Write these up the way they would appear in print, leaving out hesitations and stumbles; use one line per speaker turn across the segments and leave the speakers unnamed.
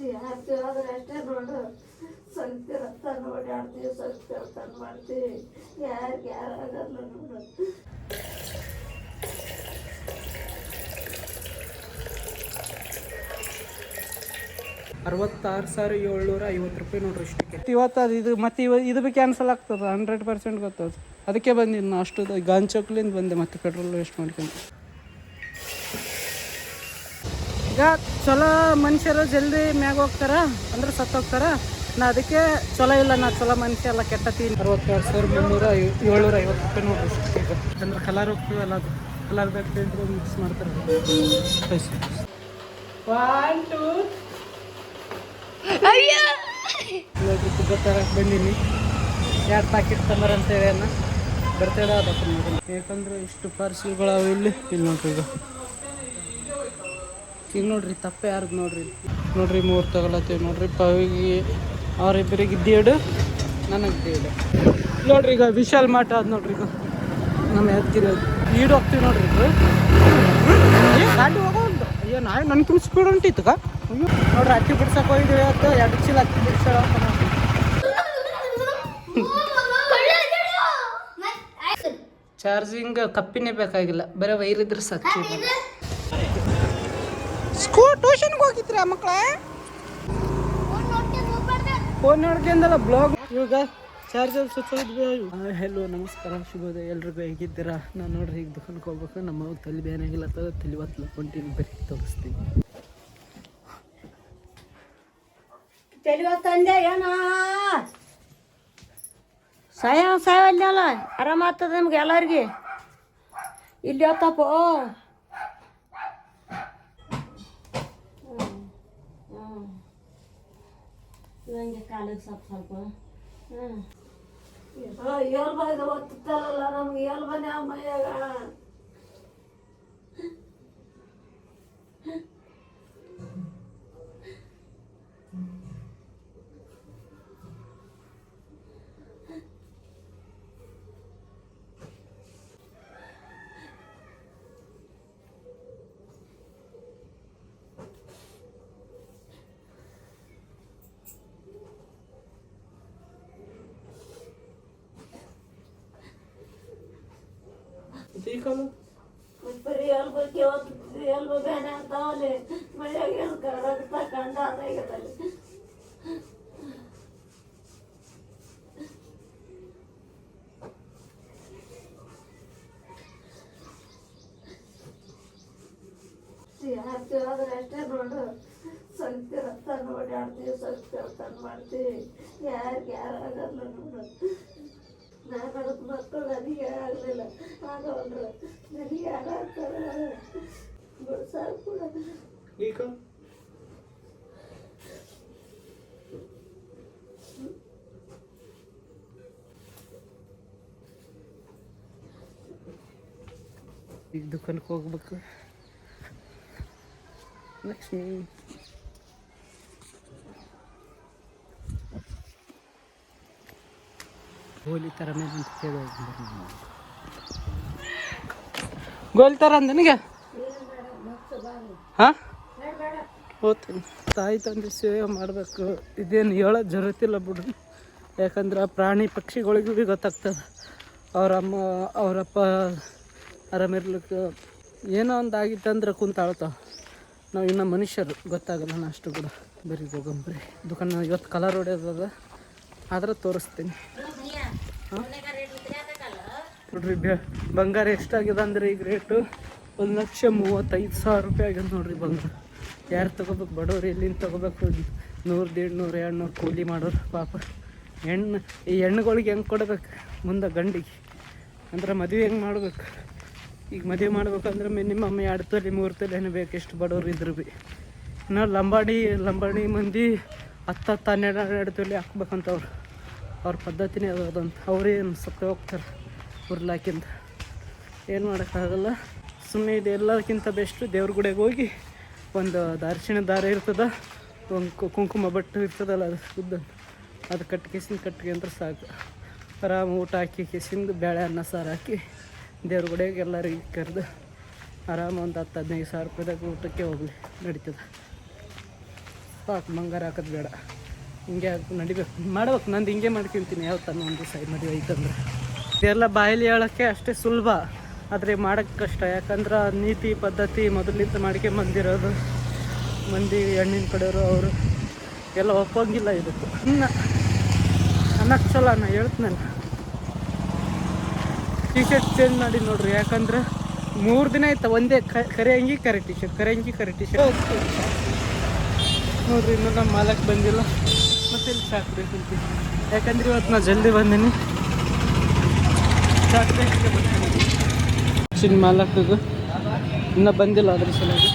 ಯಾಕೆ ಆದ್ರೆ ಅಷ್ಟೇ ನೋಡು. ಸ್ವಲ್ಪ ರಕ್ತ ಓಡಾಡ್ತೀವಿ, ಸ್ವಲ್ಪ ಕೆಲಸ ಮಾಡ್ತೀವಿ. ಯಾರಾಗಲ್ಲ ನೋಡು.
66,750 ರೂಪಾಯಿ ನೋಡ್ರಿ ಇಷ್ಟಕ್ಕೆ. ಇವತ್ತು ಅದು ಇದು ಮತ್ತೆ ಇದು ಭೀ ಕ್ಯಾನ್ಸಲ್ ಆಗ್ತದೆ 100% ಗೊತ್ತದ. ಅದಕ್ಕೆ ಬಂದಿದ್ದು ನಾ ಅಷ್ಟು ಗಾಂಚೋಕ್ಲಿಂದ ಬಂದೆ ಮತ್ತೆ ಪೆಟ್ರೋಲ್ ವೇಸ್ಟ್ ಮಾಡ್ಕೊಂಡು. ಈಗ ಚಲೋ ಮನುಷ್ಯರು ಜಲ್ದಿ ಮ್ಯಾಗ ಹೋಗ್ತಾರ ಅಂದ್ರೆ ಸತ್ತೋಗ್ತಾರ. ನಾ ಅದಕ್ಕೆ ಚಲೋ ಇಲ್ಲ, ನಾ ಚಲೋ ಮನುಷ್ಯ ಎಲ್ಲ ಕೆಟ್ಟತೀನಿ. 62,750 ರೂಪಾಯಿ ನೋಡ್ರಿ ಇಷ್ಟಕ್ಕೆ. ಅಂದ್ರೆ ಕಲರ್ ಹೋಗ್ತೀವಲ್ಲ, ಅದು ಕಲರ್ ಬೇಕು ಮಿಕ್ಸ್ ಮಾಡ್ತಾರೆ. 1 2 ಗೊತ್ತಾರಕ್ಕೆ ಬಂದೀನಿ. 2 ಪ್ಯಾಕೆಟ್ ತಂಬರಂತೇಳಿ ಅನ್ನ ಬರ್ತೇವೆ ಅದಕ್ಕೆ ನೋಡಿ. ಯಾಕಂದ್ರೆ ಇಷ್ಟು ಪಾರ್ಸಲ್ಗಳಾವ ಇಲ್ಲಿ ನೋಡ್ರಿ. ಈಗ ನೋಡ್ರಿ ತಪ್ಪೆ ಯಾರ್ದು ನೋಡ್ರಿ 3 ತಗೊಳತ್ತೀವಿ ನೋಡ್ರಿ. ಪವಿಗೆ ಅವರಿಬ್ಬರಿಗೆ ದೇಡು, ನನಗೆ ದೇಡು ನೋಡ್ರಿ. ಈಗ ವಿಶಾಲ್ ಮಾಟ ಅದು ನೋಡ್ರಿ. ಈಗ ನಮ್ಮ ಯಾದಗಿರಿ ಈಡು ಹೋಗ್ತೀವಿ ನೋಡ್ರಿ. ಇದು ಗಾಡಿ ಹೋಗೋದು. ಅಯ್ಯೋ ನಾಳೆ ನನ್ನ ಸ್ಪೀಡ್ ಹೊಂಟಿತ್ತು. ಅಯ್ಯೋ ನೋಡ್ರಿ ಅಕ್ಕಿ ಬಿಡ್ಸಕ್ಕೆ ಹೋಗಿದ್ದೀವಿ ಅವತ್ತು. 2 ಚೀಲ ಅಕ್ಕಿ ಬಿಡ್ಸೋಣ ಅಂತ ನೋಡ್ರಿ. ಚಾರ್ಜಿಂಗ್ ಕಪ್ಪಿನೇ ಬೇಕಾಗಿಲ್ಲ, ಬರೀ ವೈರ್ ಇದ್ರೆ ಸಾಕು. ಟ್ಯೂಷನ್ಗೆ ಹೋಗಿದ್ರಿ ಮಕ್ಕಳ? ಫೋನ್ ನೋಡ್ಕೊಂಡಲ್ಲ ಬ್ಲಾಗ್. ಇವಾಗ ಚಾರ್ಜರ್ ಸ್ವಿಚ್ ಹೋಗಿದ್ವಿ. ಹೆಲೋ ನಮಸ್ಕಾರ, ಶುಭೋದಯ ಎಲ್ರಿಗೂ. ಹೇಗಿದ್ದೀರಾ? ನಾನು ನೋಡ್ರಿ ಈಗ ದುಕಾನ್ಗೆ ಹೋಗ್ಬೇಕು. ನಮ್ಮ ತಲೆ ಬೇನಾಗಿಲ್ಲ, ತಲೆ ಹೊತ್ತು ಕೊಂಟಿನಿ. ಬರೀ ತೋರಿಸ್ತೀನಿ.
ತಂದೆ ಏನ ಸಾಯವಲ್ಲ ಆರಾಮ ಆಗ್ತದೆ ನಿಮ್ಗೆ ಎಲ್ಲರಿಗೆ. ಇಲ್ಲಿ ಹೊತ್ತಪ್ಪ ನಂಗೆ ಕಾಲಿಗೆ ಸ್ವಲ್ಪ ಏಳು ಬಂದ ಒತ್ತಲ್ಲ ನಮ್ಗೆ. ಏಳು ಬನ್ನಿ ಆ ಮೈಯಾಗ ಬರೀ ಎಲ್ಬ ಬೇನೆ ಅಂತಾವಲ್ಲಿ ಮೈಯಾಗ ರಕ್ತ ಕಂಡ ಅದಾಗದಲ್ಲಿ. ಯಾಕೆ ಆದ್ರೆ ಅಷ್ಟೇ ನೋಡು. ಸ್ವಲ್ಪ ರಕ್ತ ಓಡಾಡ್ತೀವಿ, ಸ್ವಲ್ಪ ಕೆಲಸ ಮಾಡ್ತೀವಿ. ಯಾರಾಗಲ್ಲ ನೋಡು. ನಾನು ಅದಕ್ಕೆ ಮಕ್ಕಳು ನನಗೆ ಆಗಲಿಲ್ಲ, ಆಗವಲ್ರು. ನನಗೆ ಯಾರಾಗ್ತಾರೆ ಬಿಡ್ಸಾಕ ಕೂಡ.
ಈಗ ದುಕಾನ್ಗೆ ಹೋಗ್ಬೇಕು. ಲಕ್ಷ್ಮಿ ಗೋಲಿ ಥರ ಮೇಲೆ ಅಂತ ಗೋಲಿ ಥರ ಅಂದ ನನಗೆ. ಹಾಂ ಹೋಗ್ತೀನಿ. ತಾಯಿ ತಂದೆ ಸೇವೆ ಮಾಡಬೇಕು. ಇದೇನು ಹೇಳೋದು ಜರುತ್ತಿಲ್ಲ ಬಿಡ್ರಿ. ಯಾಕಂದ್ರೆ ಪ್ರಾಣಿ ಪಕ್ಷಿಗಳಿಗೂ ಭೀ ಗೊತ್ತಾಗ್ತದೆ ಅವರಪ್ಪ ಆರಾಮಿರ್ಲಿಕ್ಕೆ. ಏನೋ ಒಂದು ಆಗಿತ್ತಂದ್ರೆ ಕುಂತಾಳ್ತಾವ. ನಾವು ಇನ್ನು ಮನುಷ್ಯರು ಗೊತ್ತಾಗಲ್ಲ. ನಾ ಅಷ್ಟು ಕೂಡ ಬರೀ ಹೋಗಂಬ್ರಿ ದುಕಾನ. ಇವತ್ತು ಕಲರ್ ಹೊಡೆಯೋದ ಆದ್ರೆ ತೋರಿಸ್ತೀನಿ. ಹಾಂ ನೋಡ್ರಿ ಬಂಗಾರ ಎಷ್ಟಾಗಿದೆ ಅಂದ್ರೆ ಈಗ ರೇಟು 1,35,000 ರೂಪಾಯಿ ಆಗ್ಯದ ನೋಡ್ರಿ ಬಂಗಾರ. ಯಾರು ತೊಗೋಬೇಕು? ಬಡವ್ರು ಎಲ್ಲಿಂದ ತೊಗೋಬೇಕು? 100, 150, 200 ಕೂಲಿ ಮಾಡೋರು ಪಾಪ. ಈ ಹೆಣ್ಣುಗಳಿಗೆ ಹೆಂಗೆ ಕೊಡ್ಬೇಕು ಮುಂದೆ ಗಂಡಿಗೆ? ಅಂದ್ರೆ ಮದುವೆ ಹೆಂಗೆ ಮಾಡ್ಬೇಕು? ಈಗ ಮದುವೆ ಮಾಡ್ಬೇಕಂದ್ರೆ ಮಿನಿಮಮ್ 2 ತೊಲೆ 3 ತೊಲೆನೇ ಬೇಕು, ಎಷ್ಟು ಬಡವ್ರು ಇದ್ರು ಭೀ. ಇನ್ನು ಲಂಬಾಣಿ ಮಂದಿ 10, 12 ತೊಲೆ ಹಾಕ್ಬೇಕಂತವ್ರು. ಅವ್ರ ಪದ್ಧತಿನೇ ಅದಂತ. ಅವ್ರೇನು ಸತ್ತ ಹೋಗ್ತಾರೆ ಉರ್ಲಾಕಿಂತ. ಏನು ಮಾಡೋಕ್ಕಾಗಲ್ಲ. ಸುಮ್ಮನೆ ಇದು ಎಲ್ಲಕ್ಕಿಂತ ಬೆಸ್ಟು ದೇವ್ರ ಗುಡಿಗೆ ಹೋಗಿ ಒಂದು ಅರಿಶಿಣ ದಾರ ಇರ್ತದೆ, ಒಂದು ಕುಂಕುಮ ಬಟ್ಟು ಇರ್ತದಲ್ಲ, ಅದು ಉದ್ದ, ಅದು ಕಟ್ಗೆ ಅಂದ್ರೆ ಸಾಕು. ಆರಾಮ ಊಟ ಹಾಕಿ ಕಿಸಿಂದು ಬೇಳೆ ಅನ್ನ ಸಾರು ಹಾಕಿ ದೇವ್ರ ಗುಡಿಯಾಗ ಎಲ್ಲರಿಗೆ ಕರೆದು ಆರಾಮ ಒಂದು 10-15 ಸಾವಿರ ರೂಪಾಯಿದಾಗ ಊಟಕ್ಕೆ ಹೋಗಲಿ ನಡೀತದೆ. ಸಾಕು, ಬಂಗಾರ ಹಾಕೋದು ಬೇಡ, ಹಿಂಗೆ ನಡಿಬೇಕು, ಮಾಡ್ಬೇಕು. ನಂದು ಹಿಂಗೆ ಮಾಡ್ಕೊತೀನಿ ಯಾವ ಥರ ಒಂದು ದಿವಸ ಮದುವೆ ಐತಂದ್ರೆ. ಇದೆಲ್ಲ ಬಾಯಲ್ಲಿ ಹೇಳೋಕ್ಕೆ ಅಷ್ಟೇ ಸುಲಭ, ಆದರೆ ಮಾಡೋಕ್ಕೆ ಕಷ್ಟ. ಯಾಕಂದ್ರೆ ನೀತಿ ಪದ್ಧತಿ ಮೊದಲಿಂದ ಮಾಡ್ಕೊಂಬಂದಿರೋದು ಮಂದಿ ಹೆಣ್ಣಿನ ಕಡೆಯವರು ಅವರು ಎಲ್ಲ ಒಪ್ಪಂಗಿಲ್ಲ ಇದಕ್ಕೆ. ಅನ್ನಕ್ಕೆ ಚಲೋ ನಾ ಹೇಳ್ತೀನಲ್ಲ. ಟಿ ಶರ್ಟ್ ಚೇಂಜ್ ಮಾಡಿ ನೋಡ್ರಿ, ಯಾಕಂದ್ರೆ 3 ದಿನ ಆಯ್ತು ಒಂದೇ ಕರೆ ಅಂಗಿ ಕರೆ ಟಿ ಶರ್ಟ್, ಕರೆ ಅಂಗಿ ಕರೆ ಟಿ ಶರ್ಟ್ ನೋಡ್ರಿ. ಇನ್ನೂ ನಮ್ಮ ಮಾಲಕ್ಕೆ ಬಂದಿಲ್ಲ, ಮತ್ತೆ ಇಲ್ಲಿ ಚಾಕ್ ಬೇಕಂತೀನಿ. ಯಾಕಂದ್ರೆ ಇವತ್ತು ನಾ ಜಲ್ದಿ ಬಂದೀನಿ, ಚಾಕ್ ಬೇಕಿಗೆ ಬರ್ತೀನಿ. ಮಾಲಕ್ಕಿಗೆ ಇನ್ನೂ ಬಂದಿಲ್ಲ, ಅದ್ರ ಸಲುವಾಗಿ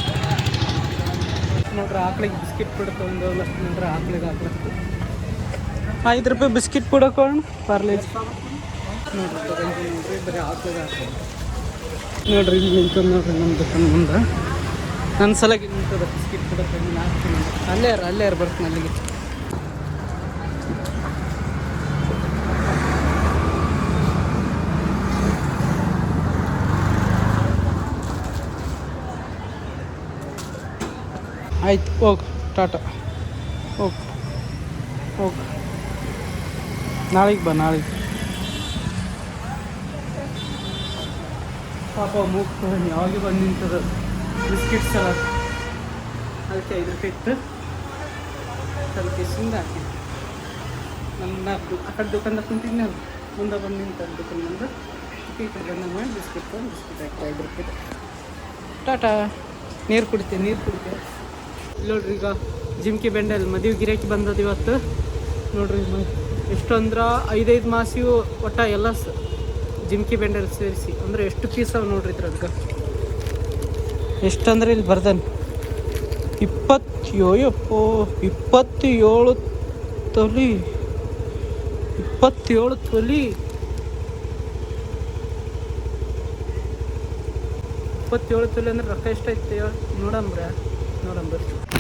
ನೋಡ್ರಿ. ಆಕಳಿಗೆ ಬಿಸ್ಕಿಟ್ ಪುಡ ತೊಗೊಂಡವಲ್ಲ ನೋಡ್ರಿ, ಆಕಳಿಗೆ ಹಾಕ್ಲಕ್ಕೆ 5 ರೂಪಾಯಿ ಬಿಸ್ಕಿಟ್ ಪುಡ ಕೊಂಡು ಪಾರ್ಲೇಜ್ ನೋಡ್ರಿ ತಗೊಂಡು ನೋಡ್ರಿ. ಬರೀ ಆಕಳಿಗೆ ಹಾಕ್ಬೋದು ನೋಡ್ರಿ. ಇಲ್ಲಿ ನಿಂತದ್ದು ನೋಡ್ರಿ ನಮ್ಮ ದುಕಾನ್ ಮುಂದೆ. ನನ್ನ ಸಲಾಗಿ ನಿಂತದ ಬಿಸ್ಕಿಟ್ ಪುಡ ತಗೊಂಡು ಹಾಕ್ತೀನಿ. ಅಲ್ಲೇ ಬರ್ತೀನಿ ಅಲ್ಲಿಗೆ. ಆಯ್ತು, ಹೋಗು, ಟಾಟಾ, ಹೋಗು ನಾಳೆಗೆ ಬಾ. ನಾಳೆಗೆ ಪಾಪ ಮೂಗು ಯಾವಾಗ ಬಂದು ನಿಂತದ ಬಿಸ್ಕಿಟ್ಸ್ ಎಲ್ಲ. ಅದಕ್ಕೆ 5 ರೂಪಾಯಿ ಇತ್ತು, ಸ್ವಲ್ಪ ಸುಂದ ಹಾಕಿ ನನ್ನ ಆ ಕಡೆ ದುಕಾನ್ದಾಗ ಕುಂತಿದ್ದೆ, ಮುಂದೆ ಬಂದು ನಿಂತ ದುಕಾನ್ ಬಂದು ಈ ಕಡೆ ಬಂದ ಮಾಡಿ ಬಿಸ್ಕಿಟ್ ಹಾಕಿ 5 ರೂಪಾಯಿ. ಟಾಟಾ. ನೀರು ಕುಡಿತೆ ನೋಡ್ರಿ. ಈಗ ಜಿಮ್ಕಿ ಬೆಂಡಲ್ಲಿ ಮದುವೆ ಗಿರಾಕಿ ಬಂದದ್ದು ಇವತ್ತು ನೋಡ್ರಿ. ಎಷ್ಟು ಅಂದ್ರೆ 5 ಮಾಸಿಯು ಒಟ್ಟ ಎಲ್ಲ ಜಿಮ್ಕಿ ಬೆಂಡಲ್ಲಿ ಸೇರಿಸಿ ಅಂದರೆ ಎಷ್ಟು ಪೀಸ್ ಅವ ನೋಡ್ರಿ ಇದ್ರಾಗ. ಎಷ್ಟಂದ್ರೆ ಇಲ್ಲಿ ಬರ್ದಾನೆ 27 ತೊಲಿ 27 ತೊಲಿ 27 ತೊಲಿ ಅಂದ್ರೆ ರೊಕ್ಕ ಎಷ್ಟೈತೆ ನೋಡಂಬ್ರಿ.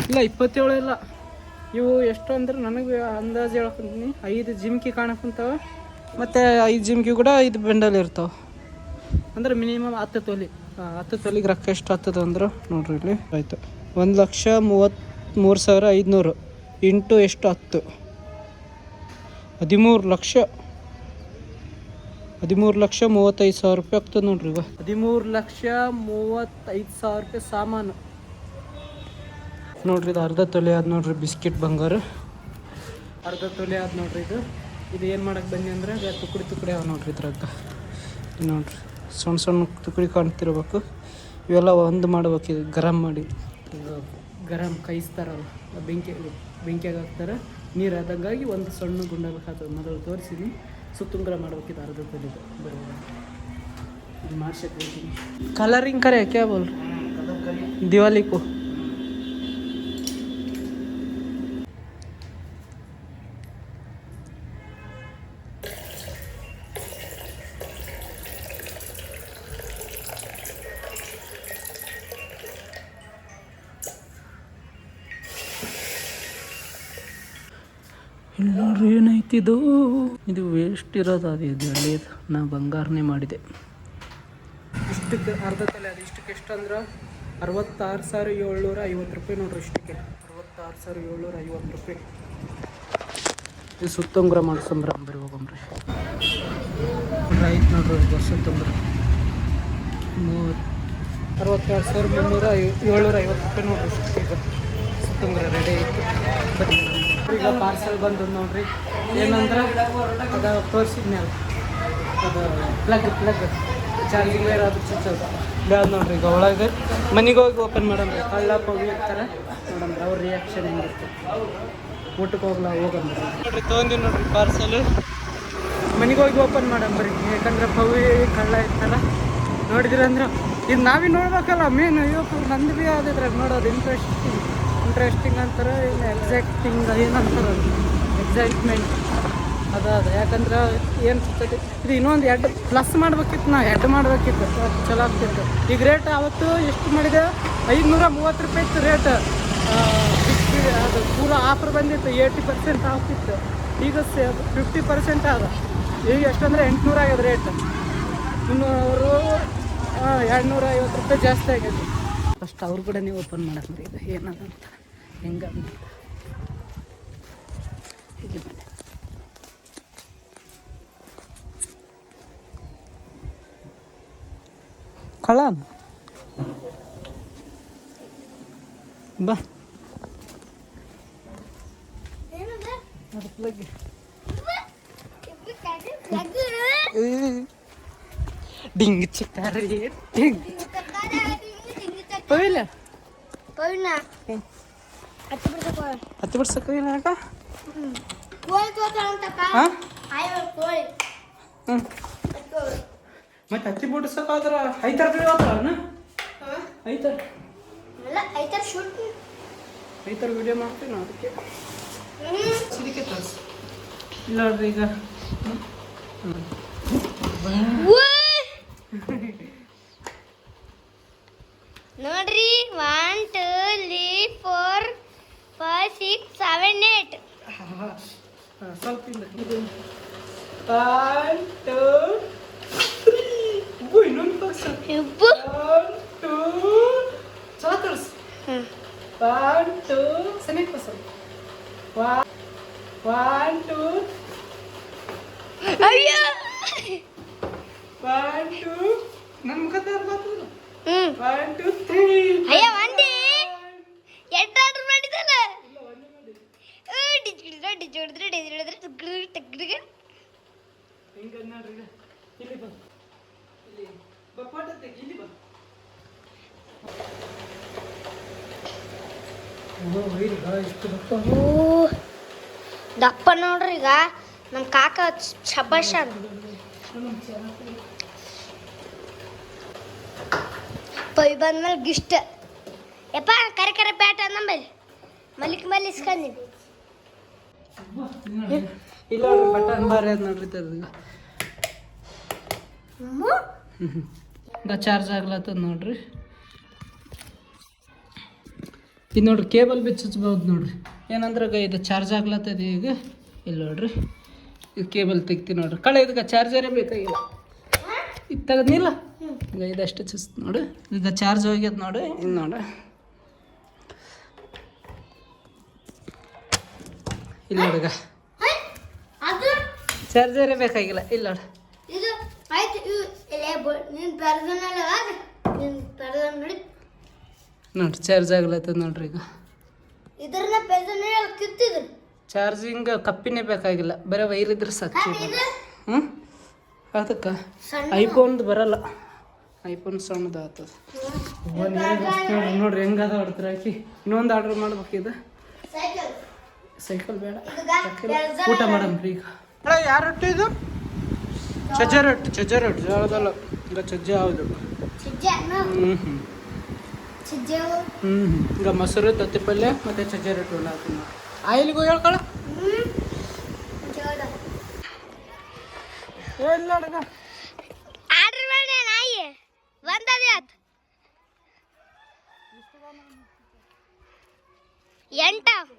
ಇಲ್ಲ 27 ಇಲ್ಲ, ಇವು ಎಷ್ಟು ಅಂದ್ರೆ ನನಗೆ ಅಂದಾಜು ಹೇಳ್ಕೊಂತೀನಿ. 5 ಜಿಮ್ಕಿ ಕಾಣಕ್ಕಂತಾವ, ಮತ್ತು 5 ಜಿಮ್ಕಿ ಕೂಡ 5 ಬೆಂಡಲ್ ಇರ್ತಾವೆ. ಅಂದ್ರೆ ಮಿನಿಮಮ್ 10 ತೊಲಿ. 10 ತೊಲಿಗೆ ರೊಕ್ಕ ಎಷ್ಟು ಆಗ್ತದೆ ಅಂದ್ರೆ ನೋಡ್ರಿ ಇಲ್ಲಿ ಆಯಿತು. 1,33,500 ಇಂಟು ಎಷ್ಟು 10, 13,35,000 ರೂಪಾಯಿ ಆಗ್ತದೆ ನೋಡ್ರಿ. ಈಗ 13,35,000 ರೂಪಾಯಿ ಸಾಮಾನು ನೋಡ್ರಿ. ಇದು ಅರ್ಧ ತೊಲೆ ಆದ ನೋಡ್ರಿ ಬಿಸ್ಕಿಟ್ ಬಂಗಾರ. ಅರ್ಧ ತೊಲೆ ಆದ ನೋಡ್ರಿ. ಇದು ಏನು ಮಾಡಕ್ಕೆ ಬನ್ನಿ ಅಂದ್ರೆ ತುಕಡಿ ಅವ ನೋಡ್ರಿ ಇದ್ರಾಗ. ನೋಡ್ರಿ ಸಣ್ಣ ತುಕಡಿ ಕಾಣ್ತಿರ್ಬೇಕು. ಇವೆಲ್ಲ ಒಂದು ಮಾಡ್ಬೇಕು. ಇದು ಗರಂ ಮಾಡಿ, ಗರಂ ಕಾಯಿಸ್ತಾರಲ್ಲ, ಬೆಂಕಿಯಾಗ ಹಾಕ್ತಾರೆ. ನೀರು ಆದಂಗಾಗಿ ಒಂದು ಸಣ್ಣ ಗುಂಡಬೇಕಾಗ್ತದೆ. ಮೊದಲು ತೋರಿಸಿನಿ, ಸುತ್ತುಂಗ್ರ ಮಾಡ್ಬೇಕಿದ್ದು ಅರ್ಧ ತೊಲೆದು ಬರೋದು. ಇದು ಮಾಡ್ಸಕ್ಕೆ ಹೋಗ್ತೀನಿ. ಕಲರಿಂಗ್ ಕರೆ ಕ್ಯಾ ಬೋಲ್ರಿ ದಿವಾಲಿ ಕೋ. ಇಲ್ಲಿ ನೋಡ್ರಿ ಏನೈತಿದು. ಇದು ವೇಸ್ಟ್ ಇರೋದು, ಇದು ಹಳ್ಳೇದು. ನಾ ಬಂಗಾರನೇ ಮಾಡಿದೆ. ಇಷ್ಟಕ್ಕೆ ಅರ್ಧ ತಲೆ ಅದು. ಇಷ್ಟಕ್ಕೆ ಎಷ್ಟು ಅಂದ್ರೆ 66,750 ರೂಪಾಯಿ ನೋಡ್ರಿ. ಇಷ್ಟಕ್ಕೆ 66,750 ರೂಪಾಯಿ. ಇದು ಸುತ್ತುಂಗ್ರ ಮಾಡ್ಸಂಬ್ರಿ ಹೋಗಂಬ್ರಿ. ಆಯ್ತು ನೋಡ್ರಿ ಸುತ್ತುಂಗ್ರ 66,350 ರೂಪಾಯಿ ನೋಡ್ರಿ. ಈಗ ಸುತ್ತುಂಗ್ರ ರೆಡಿ ಆಯಿತು. ಈಗ ಪಾರ್ಸೆಲ್ ಬಂದು ನೋಡ್ರಿ. ಏನಂದ್ರೆ ಅದು ತೋರಿಸಿದ್ನಲ್ಲ, ಅದು ಪ್ಲಗ್ ಚಾರ್ಜಿಂಗ್ ವೈರ್ ಅದು ಚುಚ್ಚೋದು ಬ್ಯಾದ ನೋಡ್ರಿ. ಈಗ ಒಳಗೆ ಮನೆಗೆ ಹೋಗಿ ಓಪನ್ ಮಾಡಂಬ್ರಿ. ಕಳ್ಳ ಹೋಗಿ ಇರ್ತಾರೆ ನೋಡಂಬ್ರಿ, ಅವ್ರ ರಿಯಾಕ್ಷನ್ ಹೆಂಗಿರ್ತದೆ. ಊಟಕ್ಕೆ ಹೋಗಂಬ್ರಿ ನೋಡ್ರಿ. ತೊಗೊಂಡಿವಿ ನೋಡ್ರಿ ಪಾರ್ಸಲ್. ಮನೆಗೆ ಹೋಗಿ ಓಪನ್ ಮಾಡಂಬ್ರಿ. ಯಾಕಂದ್ರೆ ಪವಿ ಕಳ್ಳ ಇರ್ತಾರ ನೋಡಿದ್ರಂದ್ರೆ ಇದು ನಾವೇ ನೋಡ್ಬೇಕಲ್ಲ ಮೇನ್. ಇವತ್ತು ನಂದು ಭೀ ಆದಿದ್ರಾಗ ನೋಡೋದು ಇಂಟ್ರೆಸ್ಟಿಂಗ್ ಅಂತಾರೆ. ಇಲ್ಲ ಎಕ್ಸಾಕ್ಟಿಂಗ್ ಏನಂತಾರೆ, ಎಕ್ಸೈಟ್ಮೆಂಟ್ ಅದ. ಯಾಕಂದ್ರೆ ಏನು ಸಿಗ್ತೈತಿ ಇದು ಇನ್ನೊಂದು 2 ಪ್ಲಸ್ ಮಾಡ್ಬೇಕಿತ್ತು. ನಾವು 2 ಮಾಡ್ಬೇಕಿತ್ತು, ಚಲೋ ಆಗ್ತಿತ್ತು. ಈಗ ರೇಟ್ ಅವತ್ತು ಎಷ್ಟು ಮಾಡಿದೆ, 530 ರೂಪಾಯಿ ಇತ್ತು ರೇಟ್. ಅದು ಪೂರ ಆಫರ್ ಬಂದಿತ್ತು, 80% ಆಫ್ ಇತ್ತು. ಈಗ 50% ಆದ. ಈಗ ಎಷ್ಟಂದ್ರೆ 800 ಆಗ್ಯದ ರೇಟ್. ಇನ್ನು ಅವರು 250 ರೂಪಾಯಿ ಜಾಸ್ತಿ ಆಗೈತಿ. ಫಸ್ಟ್ ಅವ್ರ ಕೂಡ ನೀವು ಓಪನ್ ಮಾಡಕ್ರಿ. ಇದು ಏನದಂತ ಹೆಂಗಂತ ಇಲ್ಲಿ ಮನೆ. ಕಳ ಬಾ ಡಿಂಗ್ ಚಿಕ್ಕಾರಿ ಡಿಂಗ್ ಹೋಗಿಲ್ಲ ಹತ್ತು ಬಿಡ್ಸಕ್ಕೆ ಹೋಗಿಲ್ಲ ಯಾಕ ಹಾಂ ಹ್ಞೂ ಮತ್ತೆ ಹತ್ತಿ ಬಿಡ್ಸಕ್ಕಾದ್ರೆ ಐತಾರ ಹೋಗ್ತಾವನ ಐತಾರ ವಿಡಿಯೋ ಮಾಡ್ತೀವಿ ನಾವು ಅದಕ್ಕೆ ತೋರಿಸಿ ಇಲ್ಲ ನೋಡ್ರಿ ಈಗ
ನೋಡ್ರಿ 1 2 3 4 5 6 7 8
ಸ್ವಲ್ಪ ಇಲ್ಲ 1 2 ಇನ್ನೊಂದು ಬಾಕ್ಸ್ 1 2 ಚಾತರ್ಸ್ 1 2 ಸನಿಕ್ ಬಸ್ 1 2
ಅಯ್ಯೋ
1 2 ನನ್ನ ಮುಖದ ಬರ್ತದ 1 2 3
ಅಯ್ಯ ಒಂದೇ ಎಷ್ಟು ಆರ್ಡರ್ ಮಾಡಿದಲ್ಲ
ಹಿಂಗ ನೋಡ್ರಿ ಇಲ್ಲಿ ಬಾ ಇಲ್ಲಿ ಬಾ ಫೋಟೋ ತೆಗಿ ಇಲ್ಲಿ ಬಾ
ದಪ್ಪ ನೋಡ್ರಿ ಈಗ ನಮ್ಮ ಕಾಕ ಶಬಾಷ್ ಪೈ ಬಂದ್ಮೇಲೆ ಗಿಷ್ಟ ಯಪ್ಪ ಕರೆ ಕರೆ ಪ್ಯಾಟ ನಮ್ಮಲ್ಲಿ ಮಲಿಕ್ ಮೇಲೆ ಇಸ್ಕೊಂಡೀನಿ
ಇಲ್ಲ ಬಟನ್ ಬಾರಿ ಅದ್ ನೋಡ್ರಿ ಈಗ ಚಾರ್ಜ್ ಆಗ್ಲತ್ತದ ನೋಡ್ರಿ ಇದು ನೋಡ್ರಿ ಕೇಬಲ್ ಬಿಚ್ಚಬಹುದು ನೋಡ್ರಿ ಏನಂದ್ರೆ ಇದು ಚಾರ್ಜ್ ಆಗ್ಲತ್ತದ ಈಗ ಇಲ್ಲಿ ನೋಡ್ರಿ ಇದು ಕೇಬಲ್ ತೆಗ್ತಿ ನೋಡ್ರಿ ಕಳೆ ಇದಕ್ಕೆ ಚಾರ್ಜರೇ ಬೇಕಾಗಿಲ್ಲ ಇದು ತೆಗೆದ್ನಿಲ್ಲ ಈಗ ಇದಷ್ಟು ಚುಸ್ ನೋಡಿ ಈಗ ಚಾರ್ಜ್ ಹೋಗ್ಯದ ನೋಡಿ ಇನ್ನು ನೋಡ್ರಿ ಇಲ್ಲ ನೋಡಿಗ ಚಾರ್ಜರೇ ಬೇಕಾಗಿಲ್ಲ ಇಲ್ಲ ನೋಡಿ
ಇದು ಆಯ್ತು ನೀನು ಪರ್ದನಲ್ಲ ನೀನು ಪರ್ದ ನೋಡಿ
ನೋಡ್ರಿ ಚಾರ್ಜ್ ಆಗ್ಲತ್ತದ ನೋಡ್ರಿ ಈಗ
ಇದ್ರನ್ನ ಪರ್ದನ ಕಿತ್ತಿದ್ರು
ಚಾರ್ಜಿಂಗ್ ಕಪ್ಪಿನೇ ಬೇಕಾಗಿಲ್ಲ ಬರೀ ವೈರ್ ಇದ್ರೆ ಸಾಕು ಹ್ಞೂ ಅದಕ್ಕೆ ಐಫೋನ್ದು ಬರಲ್ಲ ಐಫೋನ್ ಸಣ್ಣದು ಆಗ್ತದೆ ನೋಡ್ರಿ ಹೆಂಗದ ಹೊಡ್ತಾರೆ ಹಾಕಿ ಇನ್ನೊಂದು ಆರ್ಡ್ರ್ ಮಾಡ್ಬೇಕಿದು ಸೈಕಲ್ ಬೇಡ ಊಟ ಮಾಡಮ್ರಿ ಈಗ ಯಾರು ರೊಟ್ಟಿ ಇದು ಚಜ್ಜೆ ರೊಟ್ಟಿ ಜೋಳದಲ್ಲ ಈಗ ಚಜ್ಜೆ ಹೌದು ಈಗ ಮೊಸರು ತತ್ತಿ ಪಲ್ಯ ಮತ್ತು ಚಜ್ಜೆ ರೊಟ್ಟಿ ಎಲ್ಲ ಹಾಕಿ ಆಯಿಲ್ಗೂ ಹೇಳ್ಕೊಳ ಇಲ್ಲ ನೋಡಗ
ಆರ್ಡರ್ ಮಾಡಿ ನಾಯಿ ಬಂದದ ಆಯ್ತು 8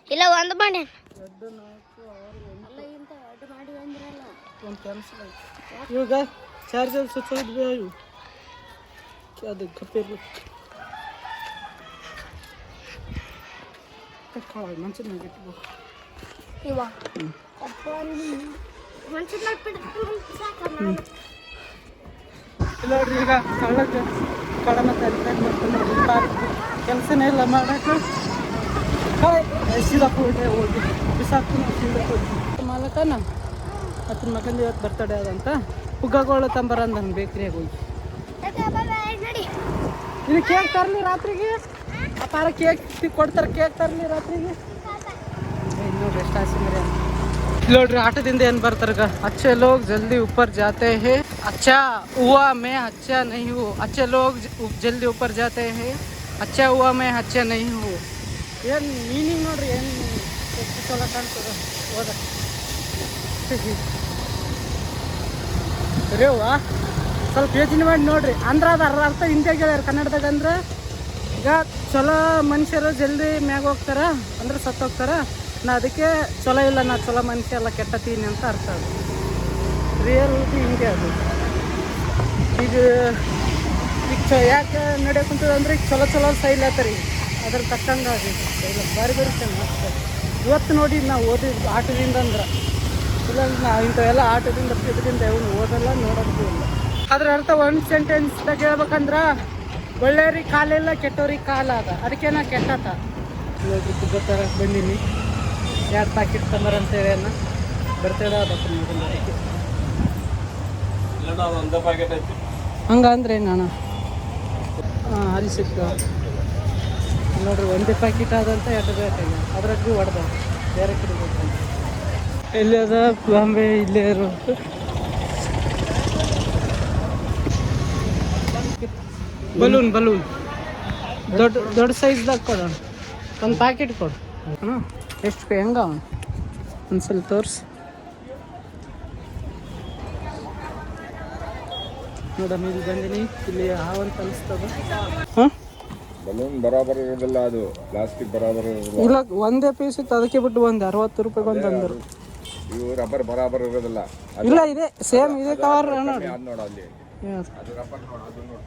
ಇಲ್ಲ ಒಂದು ಮಾಡಿ
ಇವಾಗ ಚಾರ್ಜರ್ ಸ್ವಿಚ್ ಹೋಗಿದ್ವಿ ಅದು ಕಪ್ಪಿರ್ಲಿ ಮಂಚದ ಮೇಲೆ ಇಟ್ಬೇಕು ನೋಡ್ರಿ ಈಗ ಕಳ ಮತ್ತೆ ಕೆಲಸನೇ ಇಲ್ಲ ಮಾಡೋಕೆ ಸೀದಾ ಹೋಗಿ ಬಿಸಾಕು ಮಾಲಕನ ಹತ್ತಿನ ಮಕ್ಕಂದು ಇವತ್ತು ಬರ್ತಡೇ ಅದಂತ ಹುಗ್ಗಗಳು ತಂಬರ ನನ್ನ ಬೇಕ್ರಿಯಾಗ ಹೋಗಿ ಇನ್ನು ಕೇಕ್ ತರಲಿ ರಾತ್ರಿಗೆ ಅಪಾರ ಕೇಕ್ ಕೊಡ್ತಾರೆ ಕೇಕ್ ತರಲಿ ರಾತ್ರಿಗೆ ನೋಡ್ರಿ ಎಷ್ಟು ಆಸೆ ಮರಿ ನೋಡ್ರಿ ಆಟದಿಂದ ಏನು ಬರ್ತಾರ अच्छे लोग जल्दी ऊपर जाते हैं अच्छा हुआ मैं अच्छा नहीं हूँ अच्छे लोग जल्दी ऊपर जाते हैं अच्छा हुआ मैं अच्छा नहीं हूँ ಏನು ಮೀನಿಂಗ್ ನೋಡ್ರಿ ಏನು ಎಷ್ಟು ಸಲ ಕಾಣ್ತದ ಹೋದ ಸರಿಯವ್ವ ಸ್ವಲ್ಪ ಯೋಚನೆ ಮಾಡಿ ನೋಡ್ರಿ ಅಂದ್ರೆ ಅದು ಅರ್ಥ ಹಿಂದಿಯಾಗ ಹೇಳ್ಯಾರ ಕನ್ನಡದಾಗ ಅಂದ್ರೆ ಈಗ ಚಲೋ ಮನುಷ್ಯರು ಜಲ್ದಿ ಮ್ಯಾಗ ಹೋಗ್ತಾರ ಅಂದ್ರೆ ಸತ್ತು ಹೋಗ್ತಾರ ನಾ ಅದಕ್ಕೆ ಚಲೋ ಇಲ್ಲ ನಾ ಚಲೋ ಮನುಷ್ಯ ಎಲ್ಲ ಕೆಟ್ಟತೀನಿ ಅಂತ ಅರ್ಥ ಅದು ರಿಯಲ್ಟಿ ಹಿಂಗೆ ಅದು ಈಗ ಯಾಕೆ ನಡೆಯಕ್ಕೆ ಕುಂತದ ಅಂದ್ರೆ ಈಗ ಚಲೋ ಸೈಲ್ ಆತರಿ ಅದ್ರ ತಕ್ಕಂಗೆ ಆಗೈತೆ ಇಲ್ಲ ಬಾರಿ ಚೆಂದ ಮಸ್ತ್. ಇವತ್ತು ನೋಡಿ ನಾವು ಓದಿದ್ದು ಆಟದಿಂದ ಅಂದ್ರೆ ಇಲ್ಲ ನಾವು ಇಂಥವೆಲ್ಲ ಆಟದಿಂದ ಇದರಿಂದ ಇವನು ಓದಲ್ಲ ನೋಡೋದು ಇಲ್ಲ. ಅದ್ರ ಅರ್ಥ ಒಂದು ಸೆಂಟೆನ್ಸ್ದಾಗ ಹೇಳ್ಬೇಕಂದ್ರೆ ಒಳ್ಳೆಯವ್ರಿಗೆ ಕಾಲಿಲ್ಲ ಕೆಟ್ಟವ್ರಿಗೆ ಕಾಲ ಅದ, ಅದಕ್ಕೆ ನಾ ಕೆಟ್ಟತ ಇವಾಗ ಗೊತ್ತಾರ ಬಂದೀನಿ. 2 ಪ್ಯಾಕೆಟ್ ತಂಬರಂತೇಳಿ ಅನ್ನ ಬರ್ತೇವೆ ಅದಕ್ಕೆ ಹಂಗ ಅಂದ್ರೆ ನಾನು ಹಾಂ ಅಲ್ಲಿ ಸಿಕ್ತು ನೋಡ್ರಿ. 1 ಪ್ಯಾಕೆಟ್ ಆದಂತ 2 ಬೇಕಾಗಿ ಅದ್ರಾಗ ಭೀ ಹೊಡೆದ ಬೇರೆ ಕಡೆ ಬೇಕಂತ. ಎಲ್ಲಿ ಅದ ಬಾಂಬೆ ಇಲ್ಲೇ ಇರೋ ಬಲೂನ್ ದೊಡ್ಡ ಸೈಜ್ದಾಗ ಕೊಡೋಣ. ಒಂದು ಪ್ಯಾಕೆಟ್ ಕೊಡು ಹಾಂ. ಎಷ್ಟು ಹೆಂಗ ಅವನು ಒಂದ್ಸಲ ತೋರಿಸಿ ನೋಡಮ್ಮ. ಇಲ್ಲಿ ಬಂದಿನಿ, ಇಲ್ಲಿ ಹಾವಂತ ಅನಿಸ್ತದ. ಹಾಂ
ಬಲೂನ್ ಬರಾಬರ್ ಇರೋದಿಲ್ಲ, ಅದು ಪ್ಲಾಸ್ಟಿಕ್ ಬರಾಬರ್ ಇರೋದಿಲ್ಲ.
ಇಲ್ಲ ಒಂದೇ ಪೀಸ್ ಇತ್ತು, ಅದಕ್ಕೆ ಬಿಟ್ಟು ಒಂದು 60 ರೂಪಾಯಿಗೆ ಒಂದು ಅಂದರು.
ಇವು ರಬ್ಬರ್ ಬರಾಬರ್ ಇರೋದಿಲ್ಲ.
ಇಲ್ಲ ಇದೆ ಸೇಮ್ ಇದೆ ಕವರ್ ನೋಡಿ.
ಅದು ನೋಡ ಅಲ್ಲಿ ಅದು ರಬ್ಬರ್ ನೋಡ, ಅದು ನೋಡಿ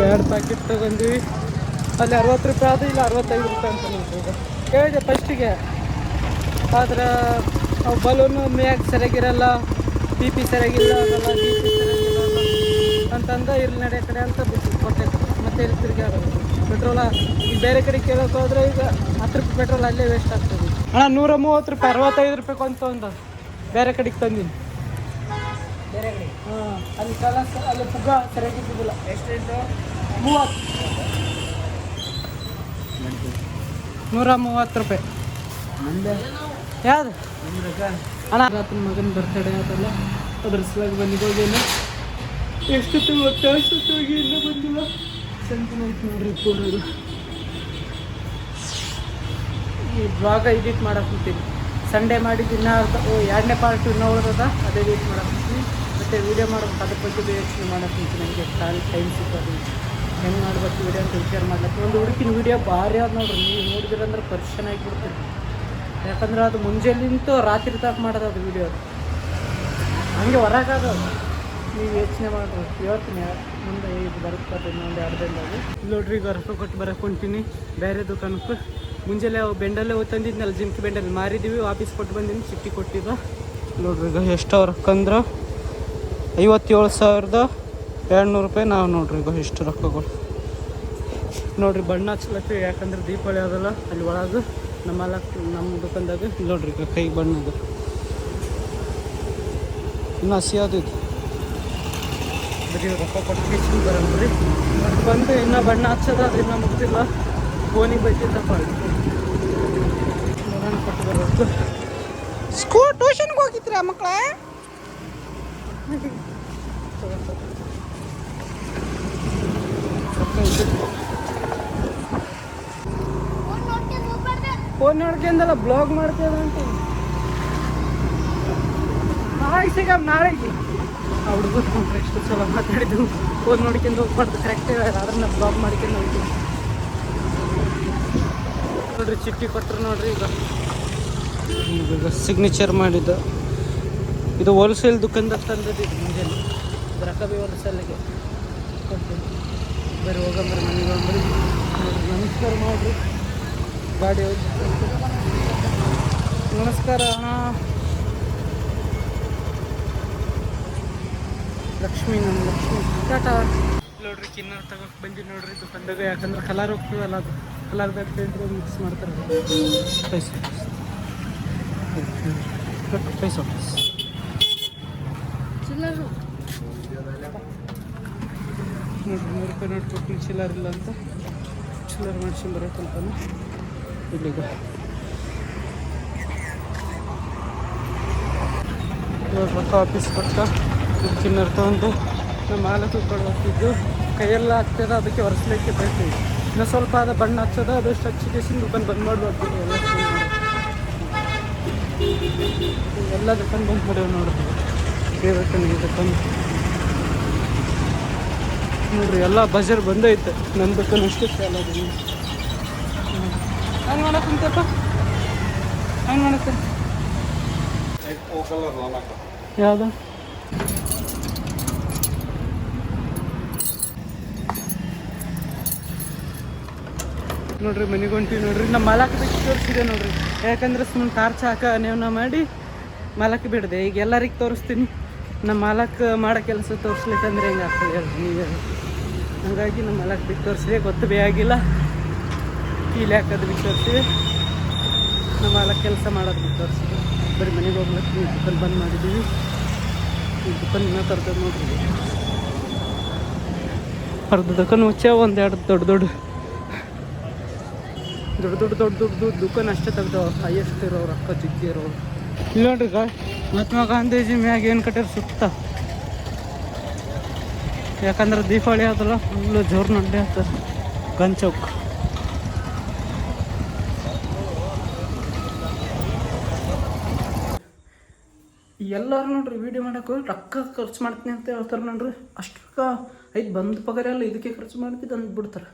2 ಪ್ಯಾಕೆಟ್ ತಗೊಂಡ್ವಿ. ಅಲ್ಲಿ 60 ರೂಪಾಯಿ ಅದು, ಇಲ್ಲ 65 ರೂಪಾಯಿ ಅಂತ ನೋಡ್ರಿ. ಕೇಳಿದೆ ಫಸ್ಟಿಗೆ, ಆದ್ರೆ ಅವು ಬಲೂನು ಮೇಯಾಗ ಸರಿಯಾಗಿರಲ್ಲ, ಪಿ ಪಿ ಸರಿಯಾಗಿಲ್ಲ, ಅದೆಲ್ಲ ಬಿ ಪಿ ಸರಿಯಾಗಿಲ್ಲ ಅಂತಂದ ಇರ್ಲಿ ನಡೆ ಕಡೆ ಅಂತ ಬಿಟ್ಟು ಕೊಟ್ಟೈತೆ. ಮತ್ತೆ ಇಲ್ಲಿ ತಿರುಗಿ ಪೆಟ್ರೋಲ ಈಗ ಬೇರೆ ಕಡೆ ಕೇಳೋಕೆ ಹೋದ್ರೆ ಈಗ 10 ರೂಪಾಯಿ ಪೆಟ್ರೋಲ್ ಅಲ್ಲೇ ವೇಸ್ಟ್ ಆಗ್ತದೆ. ಅಣ್ಣ 130 ರೂಪಾಯಿ 65 ರೂಪಾಯಿ ಅಂತ ಒಂದು ಬೇರೆ ಕಡೆಗೆ ತಂದೀನಿ. ಬೇರೆ ಕಡೆ ಹಾಂ ಅಲ್ಲಿ ಕಲಸ ಅಲ್ಲಿ ಪುಗ್ಗ ಸರಿಯಾಗಿದ್ದಿಲ್ಲ. ಎಷ್ಟೈತು? 130 ರೂಪಾಯಿ. ಯಾವುದು ಅಣ್ಣ? ರಾತ್ರಿ ಮಗನ ಬರ್ತಡೇ ಆತಲ್ಲ, ಅದ್ರ ಸಲಾಗಿ ಬಂದಿದ್ದೇನು. ಎಷ್ಟೊತ್ತು ಹೋಗಿ ಇನ್ನೂ ಬಂದಿಲ್ಲ. ಸಂಜೆ ಆಯ್ತು ನೋಡ್ರಿ ಕೂಡೋದು. ಈ ಬ್ಲಾಗ ಎಡಿಟ್ ಮಾಡಕ್ಕೆ ಸಂಡೇ ಮಾಡಿದ್ದು ಇನ್ನೂ 2ನೇ ಪಾರ್ಟ್ ಇನ್ನೂ ಉಳಿದದ, ಅದೇ ಎಡಿಟ್ ಮಾಡಕ್ಕೆ ಮತ್ತು ವೀಡಿಯೋ ಮಾಡ್ಬೇಕು. ಅದ್ರ ಬಗ್ಗೆ ಯೋಚನೆ ಮಾಡಕ್ಕೆ ನನಗೆ ಟೈಮ್ ಸಿಗೋದು ಹೆಂಗೆ ಮಾಡ್ಬೇಕು ವೀಡಿಯೋ ಅಂತ ವಿಚಾರ ಮಾಡ್ಲಿಕ್ಕೆ. ಒಂದು ಹುಡುಕಿನ ವೀಡಿಯೋ ಭಾರಿ ಆದ ನೋಡ್ರಿ, ನೀವು ನೋಡಿದ್ರಂದ್ರೆ ಪರಿಶನ್ ಆಗಿಬಿಡ್ತೀರಿ. ಯಾಕಂದ್ರೆ ಅದು ಮುಂಜಾನಿಂತೂ ರಾತ್ರಿ ತನಕ ಮಾಡೋದು ಅದು ವೀಡಿಯೋ. ಹಂಗೆ ಹೊರಗಾಗೋದು. ನೀವು ಯೋಚನೆ ಮಾಡ್ರಿ. ಇವತ್ತಿನ ಮುಂದೆ ಇದು ಬರುತ್ತೆ ಇನ್ನೊಂದು 2 ದಿನದಾಗ. ನೋಡ್ರಿ ಈಗ ರೊಕ್ಕ ಕೊಟ್ಟು ಬರಕ್ಕೆ ಹೊಂಟೀನಿ ಬೇರೆ ದುಕಾನಕ್ಕೆ. ಮುಂಜಾನೆ ಬೆಂಡಲ್ಲೇ ತಂದಿದ್ನಲ್ಲ, ಜಿಂಕಿ ಬೆಂಡಲ್ಲಿ ಮಾರಿದ್ದೀವಿ, ವಾಪಸ್ ಕೊಟ್ಟು ಬಂದೀನಿ. ಚಿಟ್ಟಿ ಕೊಟ್ಟಿದ್ದ ನೋಡ್ರಿ. ಈಗ ಎಷ್ಟು ರೊಕ್ಕಂದ್ರೆ 57,200 ರೂಪಾಯಿ. ನಾವು ನೋಡ್ರಿ ಈಗ ಇಷ್ಟು ರೊಕ್ಕಗಳು ನೋಡ್ರಿ. ಬಣ್ಣ ಹಚ್ಲತ್ತೀವಿ ಯಾಕಂದ್ರೆ ದೀಪಾವಳಿ ಅದಲ್ಲ ಅಲ್ಲಿ ಒಳಗೆ ನಮ್ಮ ದುಕಾನ್ದಾಗ. ನೋಡ್ರಿ ಈಗ ಕೈ ಬಣ್ಣದು ಇನ್ನೂ ಹಸಿ ಆದಿದ್ದು ಬರೀ ರೊಕ್ಕ ಕೊಟ್ಟು ಕಿಚನ್ ಬರಲ್ರಿ. ಬಂದು ಇನ್ನೂ ಬಣ್ಣ ಹಚ್ಚೋದು ಅದು ಇನ್ನೂ ಮುಗ್ದಿಲ್ಲ. ಫೋನಿಗೆ ಬೈತಿದ್ದಪ್ಪ ಕೊಟ್ಟು ಬರಬೇಕು. ಟ್ಯೂಷನ್ಗೆ ಹೋಗಿದ್ರಿ ಆ ಮಕ್ಕಳ? ಫೋನ್ ನೋಡ್ಕೊಂಡಲ್ಲ ಬ್ಲಾಗ್ ಮಾಡ್ತೇವೆ ಅಂತ ನಾಳೆಗೆ ಸಿಗಮ್. ನಾಳೆಗೆ ಆ ಹುಡುಗರು ಕೊಂಡ್ರೆ ಎಷ್ಟು ಸಲ ಮಾತಾಡಿದ್ದು. ಫೋನ್ ನೋಡ್ಕೊಂಡು ಹೋಗ್ಬಾರ್ದು, ಕರೆಕ್ಟ್ ಅದನ್ನ ಬ್ಲಾಗ್ ಮಾಡ್ಕೊಂಡು ಹೋಗ್ತೀವಿ ನೋಡ್ರಿ. ಚಿಟ್ಟಿ ಕೊಟ್ಟರು ನೋಡ್ರಿ. ಈಗ ಸಿಗ್ನೇಚರ್ ಮಾಡಿದ್ದು ಇದು ಹೋಲ್ಸೇಲ್ ದುಕಾನ್ದಾಗ ತಂದದ್ದು. ಇದು ಮುಂಜಾನೆ ರೊಕ್ಕ ಭೀ ಹೋಲ್ಸೇಲಿಗೆ ಕೊಡ್ತೀನಿ. ಬರೀ ಹೋಗಂಬರಿ ಮನೆಗೆ ಹೋಗ್ಬರಿ. ನೋಡ್ರಿ ನಮಸ್ಕಾರ ಮಾಡಿರಿ. ಗಾಡಿ ಹೋಗಿ ನಮಸ್ಕಾರ ಅಣ್ಣ. ಲಕ್ಷ್ಮಿ ನಮ್ಮ ಲಕ್ಷ್ಮಿ ಟಾಟಾ. ನೋಡ್ರಿ ಕಿನ್ನರ್ ತಗೋಕೆ ಬಂದು ನೋಡ್ರಿ ದುಕಾನ್ದಾಗ. ಯಾಕಂದ್ರೆ ಕಲರ್ ಹೋಗ್ತೀವಲ್ಲ, ಅದು ಕಲರ್ದಾಗ ಪೇಂಟ್ ಮಿಕ್ಸ್ ಮಾಡ್ತಾರೆ. ಪೈಸೆ ಪೈಸೆ ಚಿಲ್ಲರು ನೋಡ್ರಿ 100 ರೂಪಾಯಿ ನೋಟ್ ಕೊಟ್ಟು ಚಿಲ್ಲರ್ ಇಲ್ಲ ಅಂತ ಚಿಲ್ಲರ್ ಮಾಡ್ಸ್ಕೊಂಡು ಬರೋಕ್ಕಂತಾನೆ ಇಲ್ಲಿಗ ನೋಡ್ರಕ್ಕ ಆಫೀಸ್ ಪಕ್ಕ ಚಿನ್ನರ್ ತೊಗೊಂಡು ನಮ್ಮ ಮಾಲಕ್ಕೆ ಕೊಡ್ಬೇಕಿದ್ದು. ಕೈಯೆಲ್ಲ ಆಗ್ತದೆ, ಅದಕ್ಕೆ ಒರೆಸ್ಲಿಕ್ಕೆ ಬೇಕು. ಇನ್ನೂ ಸ್ವಲ್ಪ ಅದ ಬಣ್ಣ ಹಚ್ಚೋದು, ಅದಷ್ಟು ಹಚ್ಚಿಕೇಸಿನ ದುಕಾನ್ ಬಂದ್ ಮಾಡ್ಬೇಕು. ಎಲ್ಲ ದುಕಾನ್ ಬಂದ್ ಮಾಡ್ಯಾವ ನೋಡ್ರಿ. ಬೇರೆ ದುಕಾನ್ ನೋಡ್ರಿ ಎಲ್ಲ ಬಜಾರ್ ಬಂದೈತೆ. ನನ್ನ ದುಕಾನ್ ಅಷ್ಟೇ ಚಾಲ ಅದ. ಹಂಗೆ ಮಾಡಕ್ಕಂತಪ್ಪ, ಹಂಗೆ ಮಾಡಕ್ಕೆ ಯಾವುದು ನೋಡ್ರಿ ಮನೆಗೆ ಹೊಂಟಿವಿ ನೋಡ್ರಿ. ನಮ್ಮ ಮಾಲಕ್ ಬಿಟ್ಟು ತೋರಿಸಿದೆ ನೋಡ್ರಿ, ಯಾಕಂದ್ರೆ ಸುಮ್ಮನೆ ಟಾರ್ಚ್ ಹಾಕ ನೇವನ ಮಾಡಿ ಮಾಲಕ್ ಬಿಡಿದೆ. ಈಗ ಎಲ್ಲರಿಗೆ ತೋರಿಸ್ತೀನಿ, ನಮ್ಮ ಮಾಲಕ್ ಮಾಡೋ ಕೆಲಸ ತೋರಿಸ್ಲಿಕ್ಕಂದ್ರೆ ಹೆಂಗೆ ಆಗ್ತದೆ ಹೇಳಿ ನೀವೇ. ಹಂಗಾಗಿ ನಮ್ಮ ಮಾಲಕ್ ಬಿಟ್ಟು ತೋರಿಸಿದೆ, ಗೊತ್ತು ಬೇ ಆಗಿಲ್ಲ ಕೀಲಿ ಹಾಕೋದು ಬಿಟ್ಟು ತೋರಿಸಿದೆ, ನಮ್ಮ ಮಾಲಕ್ ಕೆಲಸ ಮಾಡೋದು ಬಿಟ್ಟು ತೋರಿಸಿದೆ. ಬರೀ ಮನೆಗೆ ಹೋಗ್ಲಿಕ್ಕೆ ದುಕಾನ್ ಬಂದ್ ಮಾಡಿದ್ದೀವಿ. ಈ ದುಕಾನ್ ಇನ್ನೂ ತರ್ತದೆ ನೋಡ್ರಿ. ಅರ್ಧ ದುಕಾನ್ ಮುಚ್ಚ, ಒಂದೆರಡು ದೊಡ್ಡ ದೊಡ್ಡ ದುಕಾನ್ ಅಷ್ಟೇ ತೆಗ್ದವ. ಹೈಯೆಸ್ಟ್ ಇರೋರು ಅಕ್ಕ ಜಿಗ್ಗಿ ಇರೋರು. ಇಲ್ಲ ನೋಡ್ರಿ ಮಹಾತ್ಮ ಗಾಂಧೀಜಿ ಮ್ಯಾಗ ಏನು ಕಟ್ಟಾರ ಸುತ್ತ. ಯಾಕಂದ್ರೆ ದೀಪಾವಳಿ ಆದಲ್ಲ ಫುಲ್ಲು ಜೋರು ನಡ್ಡೆ ಆಗ್ತದೆ ಗನ್ ಚೌಕ್. ಎಲ್ಲರೂ ನೋಡ್ರಿ ವೀಡಿಯೋ ಮಾಡೋಕೆ ರೊಕ್ಕ ಖರ್ಚು ಮಾಡ್ತೀನಿ ಅಂತ ಹೇಳ್ತಾರೆ ನೋಡ್ರಿ. ಅಷ್ಟು ಐದು ಬಂದು ಪಗಾರ ಎಲ್ಲ ಇದಕ್ಕೆ ಖರ್ಚು ಮಾಡ್ತಿದ್ದು ಅಂದ್ಬಿಡ್ತಾರೆ.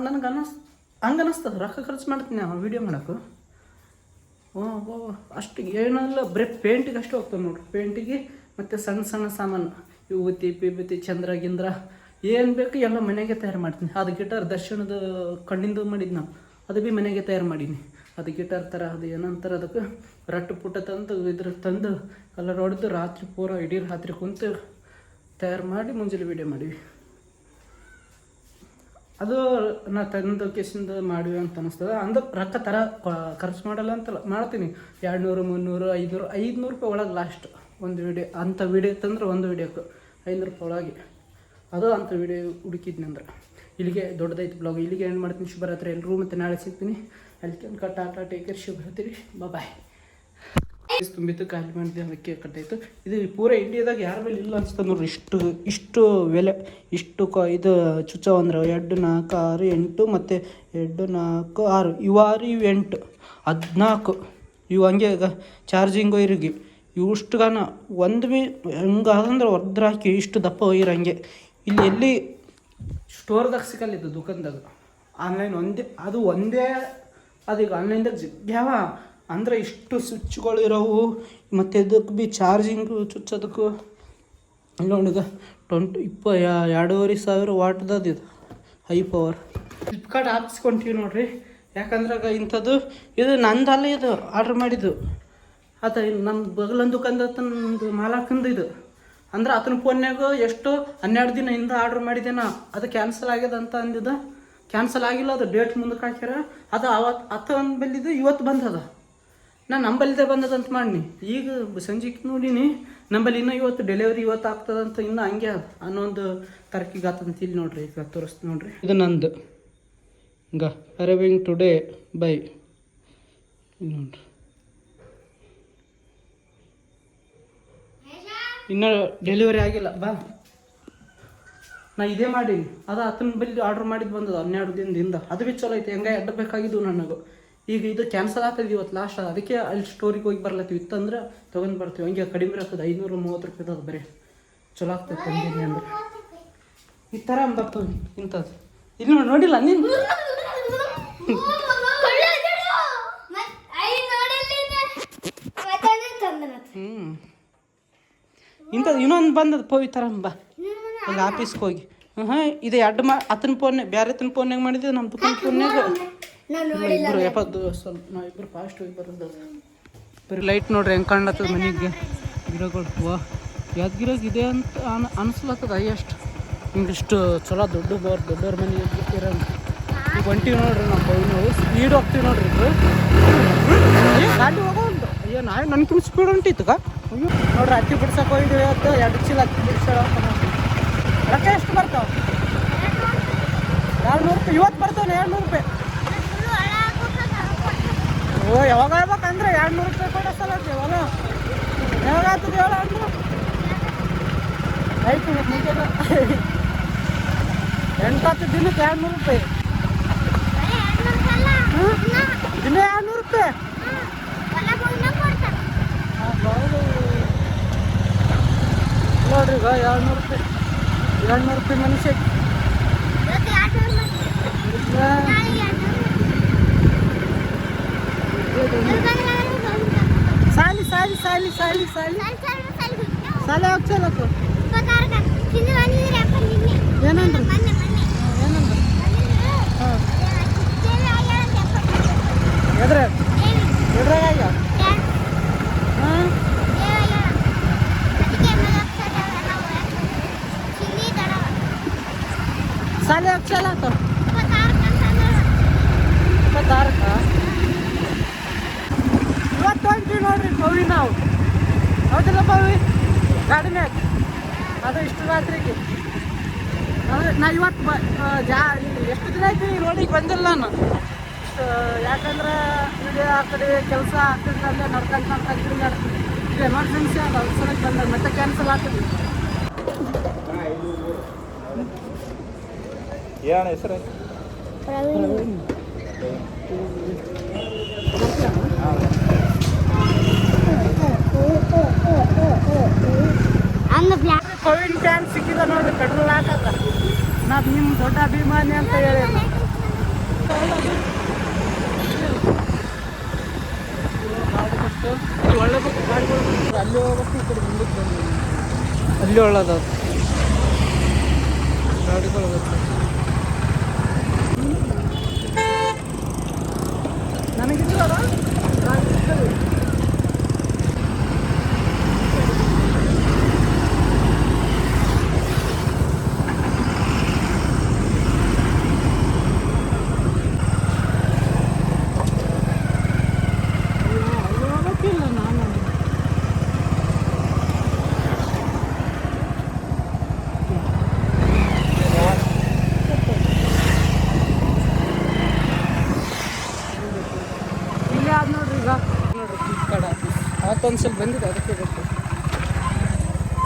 ನನಗೆ ಹಂಗೆ ಅನ್ನಿಸ್ತದೆ, ರೊಕ್ಕ ಖರ್ಚು ಮಾಡ್ತೀನಿ ನಾವು ವೀಡಿಯೋ ಮಾಡೋಕೆ. ಅಷ್ಟು ಏನಲ್ಲ, ಬರೀ ಪೇಂಟಿಗೆ ಅಷ್ಟು ಹೋಗ್ತದೆ ನೋಡ್ರಿ. ಪೇಂಟಿಗೆ ಮತ್ತು ಸಣ್ಣ ಸಣ್ಣ ಸಾಮಾನು, ವಿಭೂತಿ ಪಿಭೂತಿ ಚಂದ್ರ ಗಿಂದ್ರ ಏನು ಬೇಕು ಎಲ್ಲ ಮನೆಗೆ ತಯಾರು ಮಾಡ್ತೀನಿ. ಅದು ಗಿಟಾರ್ ದರ್ಶನದ ಕಣ್ಣಿಂದ ಮಾಡಿದ್ದು ನಾವು, ಅದು ಭೀ ಮನೆಗೆ ತಯಾರು ಮಾಡೀನಿ. ಅದು ಗಿಟಾರ್ ಥರ ಅದು ಏನಂತಾರೆ ಅದಕ್ಕೆ ರಟ್ಟು ಪುಟ್ಟ ತಂದು ಇದ್ರ ತಂದು ಕಲರ್ ಹೊಡೆದು ರಾತ್ರಿ ಪೂರ ಇಡೀ ರಾತ್ರಿ ಕುಂತು ತಯಾರು ಮಾಡಿ ಮುಂಜಾನೆ ವೀಡಿಯೋ ಮಾಡೀವಿ. ಅದು ನಾ ತಂದು ಕೇಸಿಂದ ಮಾಡಿವಿ ಅಂತ ಅನ್ನಿಸ್ತದೆ. ಅಂದ್ರೆ ರೊಕ್ಕ ಥರ ಖರ್ಚು ಮಾಡಲ್ಲ ಅಂತಲ್ಲ, ಮಾಡ್ತೀನಿ. 200 300 500 ರೂಪಾಯಿ ಒಳಗೆ ಲಾಸ್ಟ್ ಒಂದು ವೀಡಿಯೋ. ಅಂಥ ವೀಡಿಯೋ ತಂದ್ರೆ ಒಂದು ವೀಡಿಯೋಕ್ಕೆ 500 ರೂಪಾಯಿ ಒಳಗೆ. ಅದು ಅಂಥ ವೀಡಿಯೋ ಹುಡುಕಿದ್ನಿ ಅಂದ್ರೆ. ಇಲ್ಲಿಗೆ ದೊಡ್ಡದೈತೆ ಬ್ಲಾಗ್. ಇಲ್ಲಿಗೆ ಏನು ಮಾಡ್ತೀನಿ. ಶುಭರಾತ್ರಿ ಎಲ್ಲರೂ, ಮತ್ತು ನಾಳೆ ಸಿಗ್ತೀನಿ. ಅಲ್ಲಿ ತನಕ ಟಾಟಾ ಟೇಕ್ ಕೇರ್, ಶುಭರಾತ್ರಿ, ಬಾಯ್. ತುಂಬಿತ್ತು, ಖಾಲಿ ಮಾಡಿದೆ, ಅದಕ್ಕೆ ಕಟ್ಟಾಯಿತು. ಇದು ಪೂರ ಇಂಡಿಯಾದಾಗ ಯಾರ ಮೇಲೆ ಇಲ್ಲ ಅನ್ಸ್ತದೆ ನೋಡ್ರಿ. ಇಷ್ಟು ಬೆಲೆ, ಇದು ಚುಚ್ಚವಂದ್ರೆ 2 4 6 8 ಮತ್ತು 2 4 6 ಇವು 6 ಇವು 8 14 ಇವು ಹಂಗೆ ಈಗ ಚಾರ್ಜಿಂಗ್ ವೈರಿಗೆ ಇವು ಇಷ್ಟುಗಾನ ಒಂದು ಭೀ ಹೆಂಗಾದಂದ್ರೆ ಹೊರದ್ರ ಹಾಕಿ ಇಷ್ಟು ದಪ್ಪ ವೈರ್ ಹಂಗೆ. ಇಲ್ಲಿ ಎಲ್ಲಿ ಸ್ಟೋರ್ದಾಗ ಸಿಗಲ್ಲಿದ್ದು ದುಕಾನ್ದಾಗ. ಆನ್ಲೈನ್ ಒಂದೇ ಅದೀಗ ಆನ್ಲೈನ್ದಾಗ ಜಿಗ್ಯಾವ ಅಂದ್ರೆ ಇಷ್ಟು ಸ್ವಿಚ್ಗಳಿರೋವು. ಮತ್ತು ಇದಕ್ಕೆ ಭೀ ಚಾರ್ಜಿಂಗು ಚುಚ್ಚೋದಕ್ಕೂ ಇಲ್ಲೊಂದು 22,500 ವಾಟ್ದದು ಇದು ಹೈ ಪವರ್. ಫ್ಲಿಪ್ಕಾರ್ಟ್ ಹಾಕ್ಸ್ಕೊಂತೀವಿ ನೋಡ್ರಿ. ಯಾಕಂದ್ರೆ ಇಂಥದ್ದು ಇದು ನಂದಲ್ಲ, ಇದು ಆರ್ಡ್ರ್ ಮಾಡಿದ್ದು ಆತ. ನಮ್ಮ ಬಗಲೊಂದು ದುಕಾನ್ದು ಮಾಲಾಕಂದು ಇದು. ಅಂದ್ರೆ ಆತನ ಫೋನ್ಯಾಗ ಎಷ್ಟು 12 ದಿನ ಹಿಂದೆ ಆರ್ಡ್ರ್ ಮಾಡಿದೆ ನಾ. ಅದು ಕ್ಯಾನ್ಸಲ್ ಆಗ್ಯದ ಅಂತ ಅಂದಿದ್ದ. ಕ್ಯಾನ್ಸಲ್ ಆಗಿಲ್ಲ, ಅದು ಡೇಟ್ ಮುಂದಕ್ಕೆ ಹಾಕ್ಯಾರ. ಅದು ಅವತ್ತು ಬಂದಿದ್ದು ಇವತ್ತು ಬಂದದ. ನಾನು ನಂಬಲ್ಲಿದೆ ಬಂದದಂತ ಮಾಡಿ ಈಗ ಸಂಜೆಗೆ ನೋಡೀನಿ. ನಂಬಲ್ಲಿ ಇನ್ನೂ ಇವತ್ತು ಡೆಲಿವರಿ ಇವತ್ತು ಆಗ್ತದಂತ ಇನ್ನೂ ಹಂಗೆ ಅದು 11 ತಾರೀಕಿಗೆ ಆತಂತ. ಇಲ್ಲಿ ನೋಡ್ರಿ, ಈಗ ತೋರಿಸ್ತೀನಿ ನೋಡ್ರಿ. ಇದು ನಂದು ಅರೈವಿಂಗ್ ಟುಡೇ ಬೈ. ಇಲ್ಲಿ ನೋಡ್ರಿ, ಇನ್ನೂ ಡೆಲಿವರಿ ಆಗಿಲ್ಲ. ಬಾ, ನಾ ಇದೇ ಮಾಡೀನಿ. ಅದು ಆತನ ಬಲ್ಲಿ ಆರ್ಡ್ರ್ ಮಾಡಿದ್ದು ಬಂದದ 12 ದಿನದಿಂದ. ಅದು ಭೀ ಚಲೋ ಐತೆ, ಹೆಂಗೆ ಬೇಕಾಗಿದ್ದು ನನಗೂ. ಈಗ ಇದು ಕ್ಯಾನ್ಸಲ್ ಆಗ್ತದೆ ಇವತ್ತು ಲಾಸ್ಟ್. ಅದಕ್ಕೆ ಅಲ್ಲಿ ಸ್ಟೋರಿಗೆ ಹೋಗಿ ಬರ್ಲತ್ತೀವಿ. ಇತ್ತಂದ್ರೆ ತೊಗೊಂಡು ಬರ್ತೀವಿ. ಹಂಗೆ ಕಡಿಮೆ ಇರ್ತದೆ, 530 ರೂಪಾಯಿ ಅದು ಬರೀ. ಚಲೋ ಆಗ್ತದೆ ತಂದಿನಿ ಅಂದ್ರೆ. ಈ ಥರ ಬರ್ತವೆ ಇಂಥದ್ದು. ಇಲ್ಲಿ ನೋಡಿಲ್ಲ ನೀನು? ಇಂಥದ್ದು ಇನ್ನೊಂದು ಬಂದದ ಪವಿತ್ರ ಬಾ, ಈಗ ಆಫೀಸ್ಗೆ ಹೋಗಿ. ಇದು 2 ಆತನ ಫೋನ್ ಬೇರೆ ತನ್ನ ಫೋನ್ಯಾಗ ಮಾಡಿದ್ದೆ, ನಮ್ಮ ದುಕಾನ್ ಫೋನ್ಯಾಗ. ಇಬ್ಬರು ಸ್ವಲ್ಪ ನಾವಿಬ್ಬರು ಫಾಸ್ಟ್ ಹೋಗಿ ಬರೋದು. ಬರೀ ಲೈಟ್ ನೋಡ್ರಿ ಹೆಂಗೆ ಕಾಣ್ಲತ್ತದ ಮನೆಗೆ. ಗಿಡಗಳು ಯಾವ್ದು ಇದೆ ಅಂತ ಅನಿಸ್ಲತ್ತದ. ಹೈಯೆಸ್ಟ್ ಹಿಂಗಿಷ್ಟು ಚಲೋ ದೊಡ್ಡವ್ರ ಮನೆ ಇರೋ ಈಗ ಹೊಂಟಿವಿ ನೋಡ್ರಿ. ನಾವು ಸ್ಪೀಡ್ ಹೋಗ್ತೀವಿ ನೋಡ್ರಿ. ಗಾಡಿ ಹೋಗೋದು ಅಯ್ಯೋ, ನಾವೇ ನನಗಿಂತ ಸ್ಪೀಡ್ ಹೊಂಟಿತ್ತು. ಅಯ್ಯೋ ನೋಡ್ರಿ, ಅಕ್ಕಿ ಬಿಡ್ಸಕ್ಕೆ ಹೋಗಿದ್ವಿ ಇವತ್ತು. 2 ಚೀಲ ಅಕ್ಕಿ ಬಿಡ್ಸೋಣ. ರೊಕ್ಕ ಎಷ್ಟು ಬರ್ತಾವೆ? 200 ರೂಪಾಯಿ ಇವತ್ತು ಬರ್ತಾವೆ. 200 ರೂಪಾಯಿ. ಓ, ಯಾವಾಗ ಹೇಳ್ಬೇಕಂದ್ರೆ 200 ರೂಪಾಯಿ ಕೊಡೋ ಯಾವಾಗ ಯಾವಾಗ ಆಗ್ತದೆ ಹೇಳ ಅಂದ್ರೆ ಆಯ್ತು. 8-10 ದಿನಕ್ಕೆ 200 ರೂಪಾಯಿ. ದಿನ 200 ರೂಪಾಯಿ. ನೋಡ್ರಿ ಈಗ 200 ರೂಪಾಯಿ. 200 ರೂಪಾಯಿ ಮನುಷ್ಯ. ಸಾಲಿ ಯಾವಾಗ ಚಲೋ ಏನಂದ್ರೆ ಸಾಲೆ ಚಲ ಆತ 26ಕ್ಕ ಇವತ್ತು ಹೋಗ್ತೀವಿ ನೋಡ್ರಿ ಪವಿ ನಾವು ಹೌದಿಲ್ಲ ಪವಿ ಗಾಡಿ ಮ್ಯಾಗ ಅದು ಇಷ್ಟು ರಾತ್ರಿಗೆ ನಾ ಇವತ್ತು ಎಷ್ಟು ದಿನ ಆಯ್ತು ಈ ರೋಡಿಗೆ ಬಂದಿಲ್ಲ ನಾನು ಯಾಕಂದ್ರೆ ವಿಡಿಯೋ ಆ ಕಡೆ ಕೆಲಸ ಆಗ್ತಿದ್ದಂದ್ರೆ ನಡ್ಕೊಂಡು ತಿರುಗಾಡ್ತೀನಿ ಇದು ಎಮರ್ಜೆನ್ಸಿ ಅದ ಅವ್ರ ಸಲಕ್ಕೆ ಬಂದಾಗ ಮತ್ತೆ ಕ್ಯಾನ್ಸಲ್ ಆಗ್ತದೆ.
ಏನು ಹೆಸರು?
ಕೋವಿಡ್
ಕ್ಯಾನ್ ಸಿಕ್ಕಿದ ನೋಡ್ರಿ ಪೆಟ್ರೋಲ್ ಹಾಕತ್ತ. ನಾನು ನಿಮ್ಮ ದೊಡ್ಡ ಅಭಿಮಾನಿ ಅಂತ ಹೇಳಿ ಒಳ್ಳೆ ಗಾಡಿಗಳು ಅಲ್ಲಿ ಹೋಗ್ಬೇಕು, ಈ ಕಡೆ ಮುಂದಕ್ಕೆ ಬಂದು ಅಲ್ಲಿ ಒಳ್ಳೇದ ಗಾಡಿಗಳು ಗೊತ್ತು ನನಗಿಲ್ಲ ಅವತ್ತೊಂದ್ಸಲ ಬಂದಿದೆ ಅದಕ್ಕೆ ಬೇಕು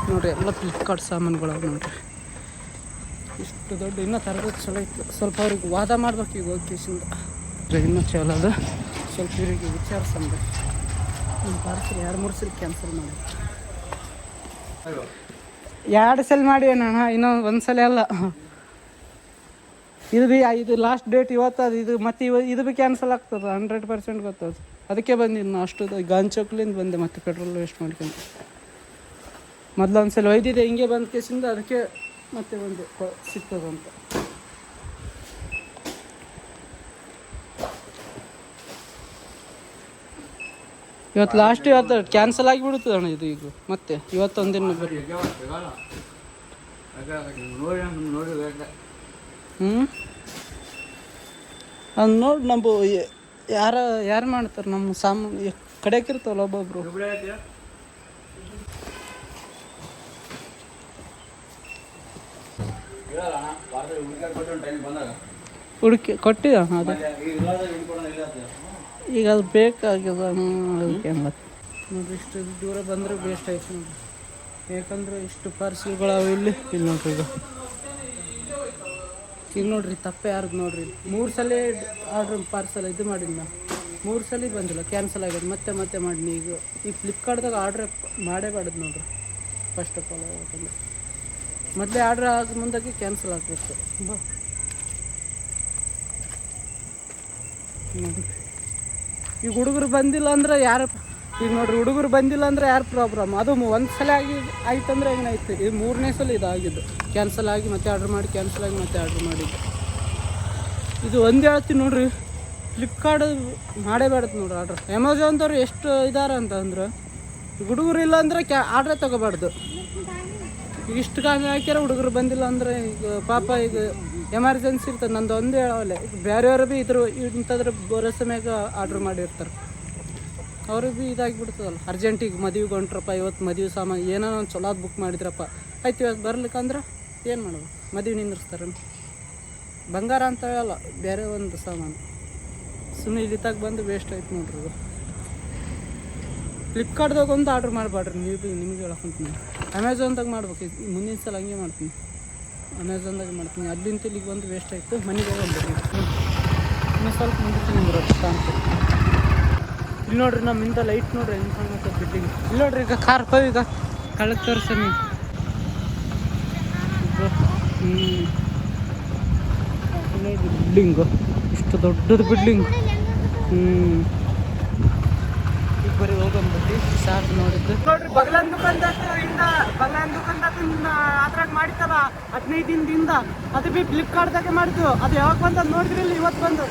ನೋಡಿರಿ. ಎಲ್ಲ ಫ್ಲಿಪ್ಕಾರ್ಟ್ ಸಾಮಾನುಗಳು ನೋಡಿರಿ ಇಷ್ಟು ದೊಡ್ಡ ಇನ್ನೂ ತರಬೇತಿ ಚಲೋ ಇತ್ತು. ಸ್ವಲ್ಪ ಅವ್ರಿಗೆ ವಾದ ಮಾಡ್ಬೇಕು ಈಗ ಹೋಗಿ ಕೇಸಿಂದ ಇನ್ನೂ ಚಲೋ ಅದು. ಸ್ವಲ್ಪ ಇವರಿಗೆ ವಿಚಾರಿಸಂದ್ರೆ ನಮ್ಮ ಪಾರ್ಸಲ್ 2-3 ಸಲ ಕ್ಯಾನ್ಸಲ್ ಮಾಡಿ 2 ಸಲ ಮಾಡಿ ಅಣ್ಣ, ಇನ್ನೊಂದು 1 ಸಲ ಅಲ್ಲ. ಇದು ಲಾಸ್ಟ್ ಡೇಟ್ ಇವತ್ತು ಅದು. ಇದು ಮತ್ತೆ ಇದು ಭೀ ಕ್ಯಾನ್ಸಲ್ ಆಗ್ತದೆ 100% ಗೊತ್ತದು. ಅದಕ್ಕೆ ಬಂದಿದ್ದು ನಾ ಅಷ್ಟು ಗಾಂಚೋಕ್ಲಿಂದ ಬಂದೆ ಮತ್ತೆ ಪೆಟ್ರೋಲ್ ವೇಸ್ಟ್ ಮಾಡ್ಕೊಂಡು. ಮೊದಲು ಒಂದ್ಸಲ ಒಯ್ದಿದೆ ಹಿಂಗೆ ಬಂದ ಕೇಸಿಂದ, ಅದಕ್ಕೆ ಮತ್ತೆ ಬಂದು ಸಿಗ್ತದಂತ. ಇವತ್ತು ಲಾಸ್ಟ್ ಇವತ್ತು ಕ್ಯಾನ್ಸಲ್ ಆಗಿಬಿಡ್ತದೆ ಅಣ್ಣ ಇದು. ಈಗ ಮತ್ತೆ ಇವತ್ತೊಂದಿನ ಬರೀ ಅದು ನೋಡಿ ನಮ್ಮ ಯಾರು ಮಾಡ್ತಾರೆ ನಮ್ಮ ಸಾಮಾನು ಕಡೆಕಿರ್ತಾವಲ್ಲ ಒಬ್ಬೊಬ್ರು. ಹುಡುಕಿ ಕೊಟ್ಟಿದ ಅದು ಈಗ ಅದು ಬೇಕಾಗ್ಯದ ಅದಕ್ಕೆ ನೋಡ್ರಿ. ಇಷ್ಟು ದೂರ ಬಂದರೆ ಬೇಸ್ಟ್ ಆಯ್ತು ನೋಡ್ರಿ. ಯಾಕಂದ್ರೆ ಇಷ್ಟು ಪಾರ್ಸಲ್ಗಳಾವ ಇಲ್ಲಿ ನೋಡ್ರಿ. ಈಗ ನೋಡ್ರಿ ತಪ್ಪೆ ಯಾರ್ದು ನೋಡ್ರಿ. 3 ಸಲ ಆರ್ಡ್ರ್ ಪಾರ್ಸಲ್ ಇದು ಮಾಡಿದ್ದು ನಾ 3 ಸಲ ಬಂದಿಲ್ಲ, ಕ್ಯಾನ್ಸಲ್ ಆಗ್ಯದ. ಮತ್ತೆ ಮಾಡೀನಿ. ಈಗ ಫ್ಲಿಪ್ಕಾರ್ಟ್ದಾಗ ಆರ್ಡ್ರ್ ಮಾಡೇಬಾರ್ದು ನೋಡ್ರಿ. ಫಸ್ಟ್ ಆಫ್ ಆಲ್ ಯಾಕಂದ್ರೆ ಮೊದಲೇ ಆರ್ಡ್ರ್ ಆಗ ಮುಂದಾಗಿ ಕ್ಯಾನ್ಸಲ್ ಆಗಬೇಕು. ನೋಡಿರಿ ಈಗ ಹುಡುಗರು ಬಂದಿಲ್ಲ ಅಂದ್ರೆ ಯಾರು, ಈಗ ನೋಡ್ರಿ ಹುಡುಗರು ಬಂದಿಲ್ಲ ಅಂದ್ರೆ ಯಾರು ಪ್ರಾಬ್ಲಮ್. ಅದು 1 ಸಲ ಆಯ್ತಂದ್ರೆ ಏನಾಯ್ತು, ಇದು 3ನೇ ಸಲ ಇದಾಗಿದ್ದು. ಕ್ಯಾನ್ಸಲ್ ಆಗಿ ಮತ್ತೆ ಆರ್ಡ್ರ್ ಮಾಡಿ, ಕ್ಯಾನ್ಸಲ್ ಆಗಿ ಮತ್ತೆ ಆರ್ಡ್ರ್ ಮಾಡಿದ್ದು. ಇದು ಒಂದು ಹೇಳ್ತೀನಿ ನೋಡ್ರಿ, ಫ್ಲಿಪ್ಕಾರ್ಟ್ ಮಾಡೇಬಾರ್ದು ನೋಡ್ರಿ ಆರ್ಡ್ರ್. ಅಮೆಝಾನ್ದವ್ರು ಎಷ್ಟು ಇದಾರೆ ಅಂತಂದ್ರೆ ಹುಡುಗರು ಇಲ್ಲ ಅಂದರೆ ಆರ್ಡ್ರೇ ತೊಗೋಬಾರ್ದು. ಈಗ ಇಷ್ಟು ಕಾಲ ಹಾಕ್ಯಾರ ಹುಡುಗರು ಬಂದಿಲ್ಲ ಅಂದರೆ ಈಗ ಪಾಪ ಈಗ ಎಮರ್ಜೆನ್ಸಿ ಇರ್ತದೆ. ನಂದು ಒಂದು ಹೇಳವಲ್ಲ, ಈಗ ಬೇರೆಯವರು ಭೀ ಇಂಥದ್ರ ಭರೋಸೆ ಮ್ಯಾಗ ಆರ್ಡ್ರ್ ಮಾಡಿರ್ತಾರೆ. ಅವ್ರಿಗೆ ಭೀ ಇದಾಗಿಬಿಡ್ತದಲ್ಲ. ಅರ್ಜೆಂಟಿಗೆ ಮದುವೆಗೆ ಹೊಂಟ್ರಪ್ಪ, ಇವತ್ತು ಮದುವೆ ಸಾಮಾನು ಏನೋ ಒಂದು ಚಲೋ ಬುಕ್ ಮಾಡಿದ್ರಪ್ಪ, ಆಯ್ತು ಇವತ್ತು ಬರ್ಲಿಕ್ಕಂದ್ರೆ ಏನು ಮಾಡೋದು, ಮದುವೆ ನಿಂದಿರ್ಸ್ತಾರೆ. ಬಂಗಾರ ಅಂತ ಹೇಳಲ್ಲ, ಬೇರೆ ಒಂದು ಸಾಮಾನು ಸುಮ್ಮನೆ ಇಲ್ಲಿ ತಗ ಬಂದು ವೇಸ್ಟ್ ಆಯ್ತು ನೋಡ್ರಿ. ಇದು ಫ್ಲಿಪ್ಕಾರ್ಟ್ದಾಗ ಒಂದು ಆರ್ಡ್ರ್ ಮಾಡಬೇಡ್ರಿ ನೀವು ಭೀ. ನಿಮ್ಗೆ ಹೇಳಕ್ಕಂತೀನಿ ಅಮೆಝಾನ್ದಾಗ ಮಾಡ್ಬೇಕು. ಮುಂದಿನ ಸಲ ಹಂಗೆ ಮಾಡ್ತೀನಿ, ಅಮೆಝಾನ್ದಾಗ ಮಾಡ್ತೀನಿ. ಅಲ್ಲಿಂದ ಇಲ್ಲಿಗೆ ಬಂದು ವೇಸ್ಟ್ ಆಯಿತು. ಮನೆಗೆ ಹೋಗ್ಬೇಕು. ಇನ್ನೂ ಸ್ವಲ್ಪ ಮುಂದಕ್ಕೆ ನಿಂದಿರೋದು ಕಾಣ್ತೀವಿ. ಇಲ್ಲಿ ನೋಡ್ರಿ ನಮ್ಮಿಂದ ಲೈಟ್ ನೋಡ್ರಿ ಹೆಂಗೆ ಕಾಣುತ್ತೆ ಬಿಲ್ಡಿಂಗ್. ಇಲ್ಲಿ ನೋಡ್ರಿ ಈಗ ಕಾರ್ ಈಗ ಕಳಕ್ಕೆ ತೋರಿಸ್ತೀನಿ. ನೋಡ್ರಿ ಬಿಲ್ಡಿಂಗು ಇಷ್ಟು ದೊಡ್ಡದು ಬಿಲ್ಡಿಂಗ್. ಈಗ ಬರೀ ಹೋಗಂಬತ್ತಿ ಸಾಕು ನೋಡಿದ್ದು. ನೋಡ್ರಿ ಬಗಲನ್ ದುಕಾನ್ದಿಂದ ಅದ್ರಾಗ ಮಾಡಿತ್ತಲ್ಲ 15 ದಿನದಿಂದ, ಅದು ಭೀ ಫ್ಲಿಪ್ಕಾರ್ಟ್ದಾಗೆ ಮಾಡಿದ್ವು. ಅದು ಯಾವಾಗ ಬಂದದ್ದು ನೋಡಿದ್ರಿ ಇಲ್ಲಿ, ಇವತ್ತು ಬಂದು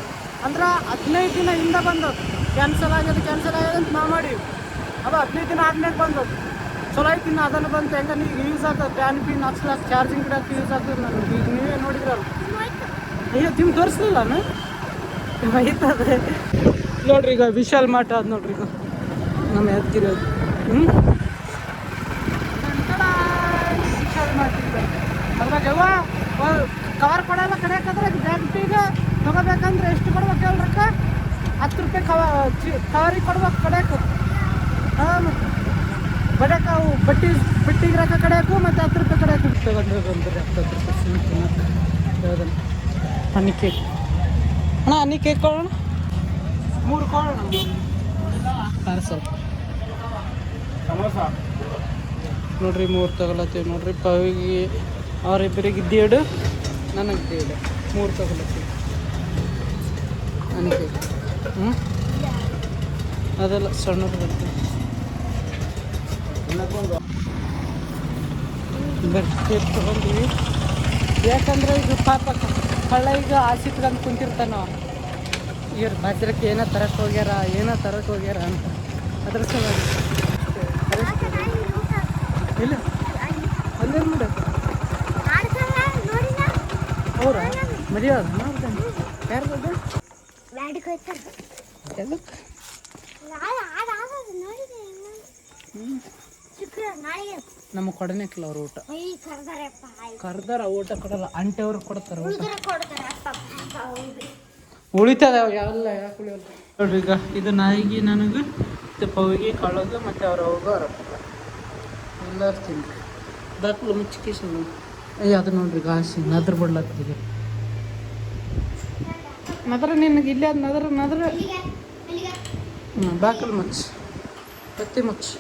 ಅಂದ್ರೆ 15 ದಿನ ಹಿಂದೆ ಬಂದದ್ದು. ಕ್ಯಾನ್ಸಲ್ ಆಗ್ಯದ ಅಂತ ನಾವು ಮಾಡೀವಿ. ಅದು 15 ದಿನ ಆದ್ಮೇಲೆ ಬಂದದ್ದು. ಚಲೋ ಐತಿ. ಇನ್ನು ಅದನ್ನು ಬಂತು ಹೆಂಗ ನೀವು ಯೂಸ್ ಆಗ್ತದೆ, ಫ್ಯಾನ್ ಪಿನ್ ಹಚ್ಲಾಕ ಚಾರ್ಜಿಂಗ್ ಇಡಕ್ಕೆ ಯೂಸ್ ಆಗ್ತದೆ ನನಗೆ. ಈಗ ನೀವೇ ನೋಡಿದ್ರಲ್ಲ. ಅಯ್ಯೋ ತಿಮ್ ತೋರಿಸ್ಲಿಲ್ಲ ಐತದೆ ನೋಡ್ರಿ. ಈಗ ವಿಶಾಲ್ ಮಾರ್ಟ್ ಅದು ನೋಡ್ರಿ. ಈಗ ನಮ್ಮ ಯಾದಗಿರೋದು ವಿಶಾಲ್ ಮಾರ್ಟ್ ಇದೆ. ಅದ್ರಾಗ ಯಾವ ಕವರ್ ಕೊಡಲ್ಲ ಕಡೆಯಕ್ಕಂದ್ರೆ ಗ್ಯಾರಂಟಿಗೆ ತಗೋಬೇಕಂದ್ರೆ ಎಷ್ಟು ಕೊಡ್ಬೇಕು ಹೇಳ್ರಕ್ಕ? 10 ರೂಪಾಯಿ ಕವರಿಗೆ ಕೊಡ್ಬೇಕು ಕಡೆಯಕ್ಕೆ. ಹಾಂ ಬಡಕ್ಕೆ ಅವು ಬಟ್ಟಿಗೆ ರೊಕ್ಕ ಕಡೆಯಕ್ಕೂ ಮತ್ತು 10 ರೂಪಾಯಿ ಕಡೆಯಕ್ಕೂ ತಗೊಂಡ್ರೆ 10 ರೂಪಾಯಿ ಯಾವುದನ್ನು ಹನಿ ಕೇಕ್. ಅಣ್ಣ ಹನಿ ಕೇಕ್ ಕೊಡೋಣ, 3 ಕೊಡೋಣ ಪಾರ್ಸಲ್. ನೋಡ್ರಿ 3 ತಗೊಳತ್ತೀವಿ ನೋಡ್ರಿ. ಪವಿಗೆ ಅವರಿಬ್ಬರಿಗೆ 1.5, ನನಗೆ 1.5, 3 ತಗೊಳತ್ತೀವಿ ಹನಿ ಕೇಕ್. ಅದೆಲ್ಲ ಸಣ್ಣದು ಬರ್ತದೆ. ಬರ್ರಿ ಕೇಕ್ ತೊಗೊಂಡ್ವಿ. ಯಾಕಂದ್ರೆ ಈಗ ಪಾಪ ಕಳ್ಳ ಈಗ ಆಸಿಟ್ಕೊಂಡು ಕುಂತಿರ್ತಾನ. ಇವ್ರು ಬಾಜ್ರಕ್ಕೆ ಏನೋ ತರಕ್ಕೆ ಹೋಗ್ಯಾರ ಅಂತ ಅದ್ರ ಸಲುವಾಗಿ. ಇಲ್ಲ ಅಲ್ಲೇ ಮಾಡ ಅವ್ರ ಮದುವೆ ಮಾಡ್ತಾನೆ. ಯಾರ್ದು ನಮ್ಮ ಕೊಡನೇಕಿಲ್ಲ ಅವ್ರು ಊಟ. ಕರ್ದಾರ ಊಟ ಕೊಡಲ್ಲ, ಅಂಟೆ ಅವ್ರು ಕೊಡ್ತಾರ ಊಟ. ಉಳಿತದ ಯಾವೆಲ್ಲ ಯಾಕೆ ಉಳಿಯಲ್ಲ ನೋಡ್ರಿ. ಈಗ ಇದು ನಾಯಿಗೆ ನನಗೆ ಪವಿಗೆ ಕಳೋದು ಮತ್ತು ಅವ್ರ ಹೋಗೋ ಎಲ್ಲರೂ ತಿಂದು ಬಾಕ್ಲು ಮುಚ್ಚಿಕೇಶನ್. ಅದು ನೋಡ್ರಿ ಗಾಸಿ ನದ್ರ ಬಿಡ್ಲತ್ತಿಗೆ. ನದ್ರ ನಿನಗೆ ಇಲ್ಲೇ ಅದು ನದ್ರ ಬಾಕಲ್ ಮುಚ್ಚಿ ಬತ್ತಿ ಮುಚ್ಚಿ.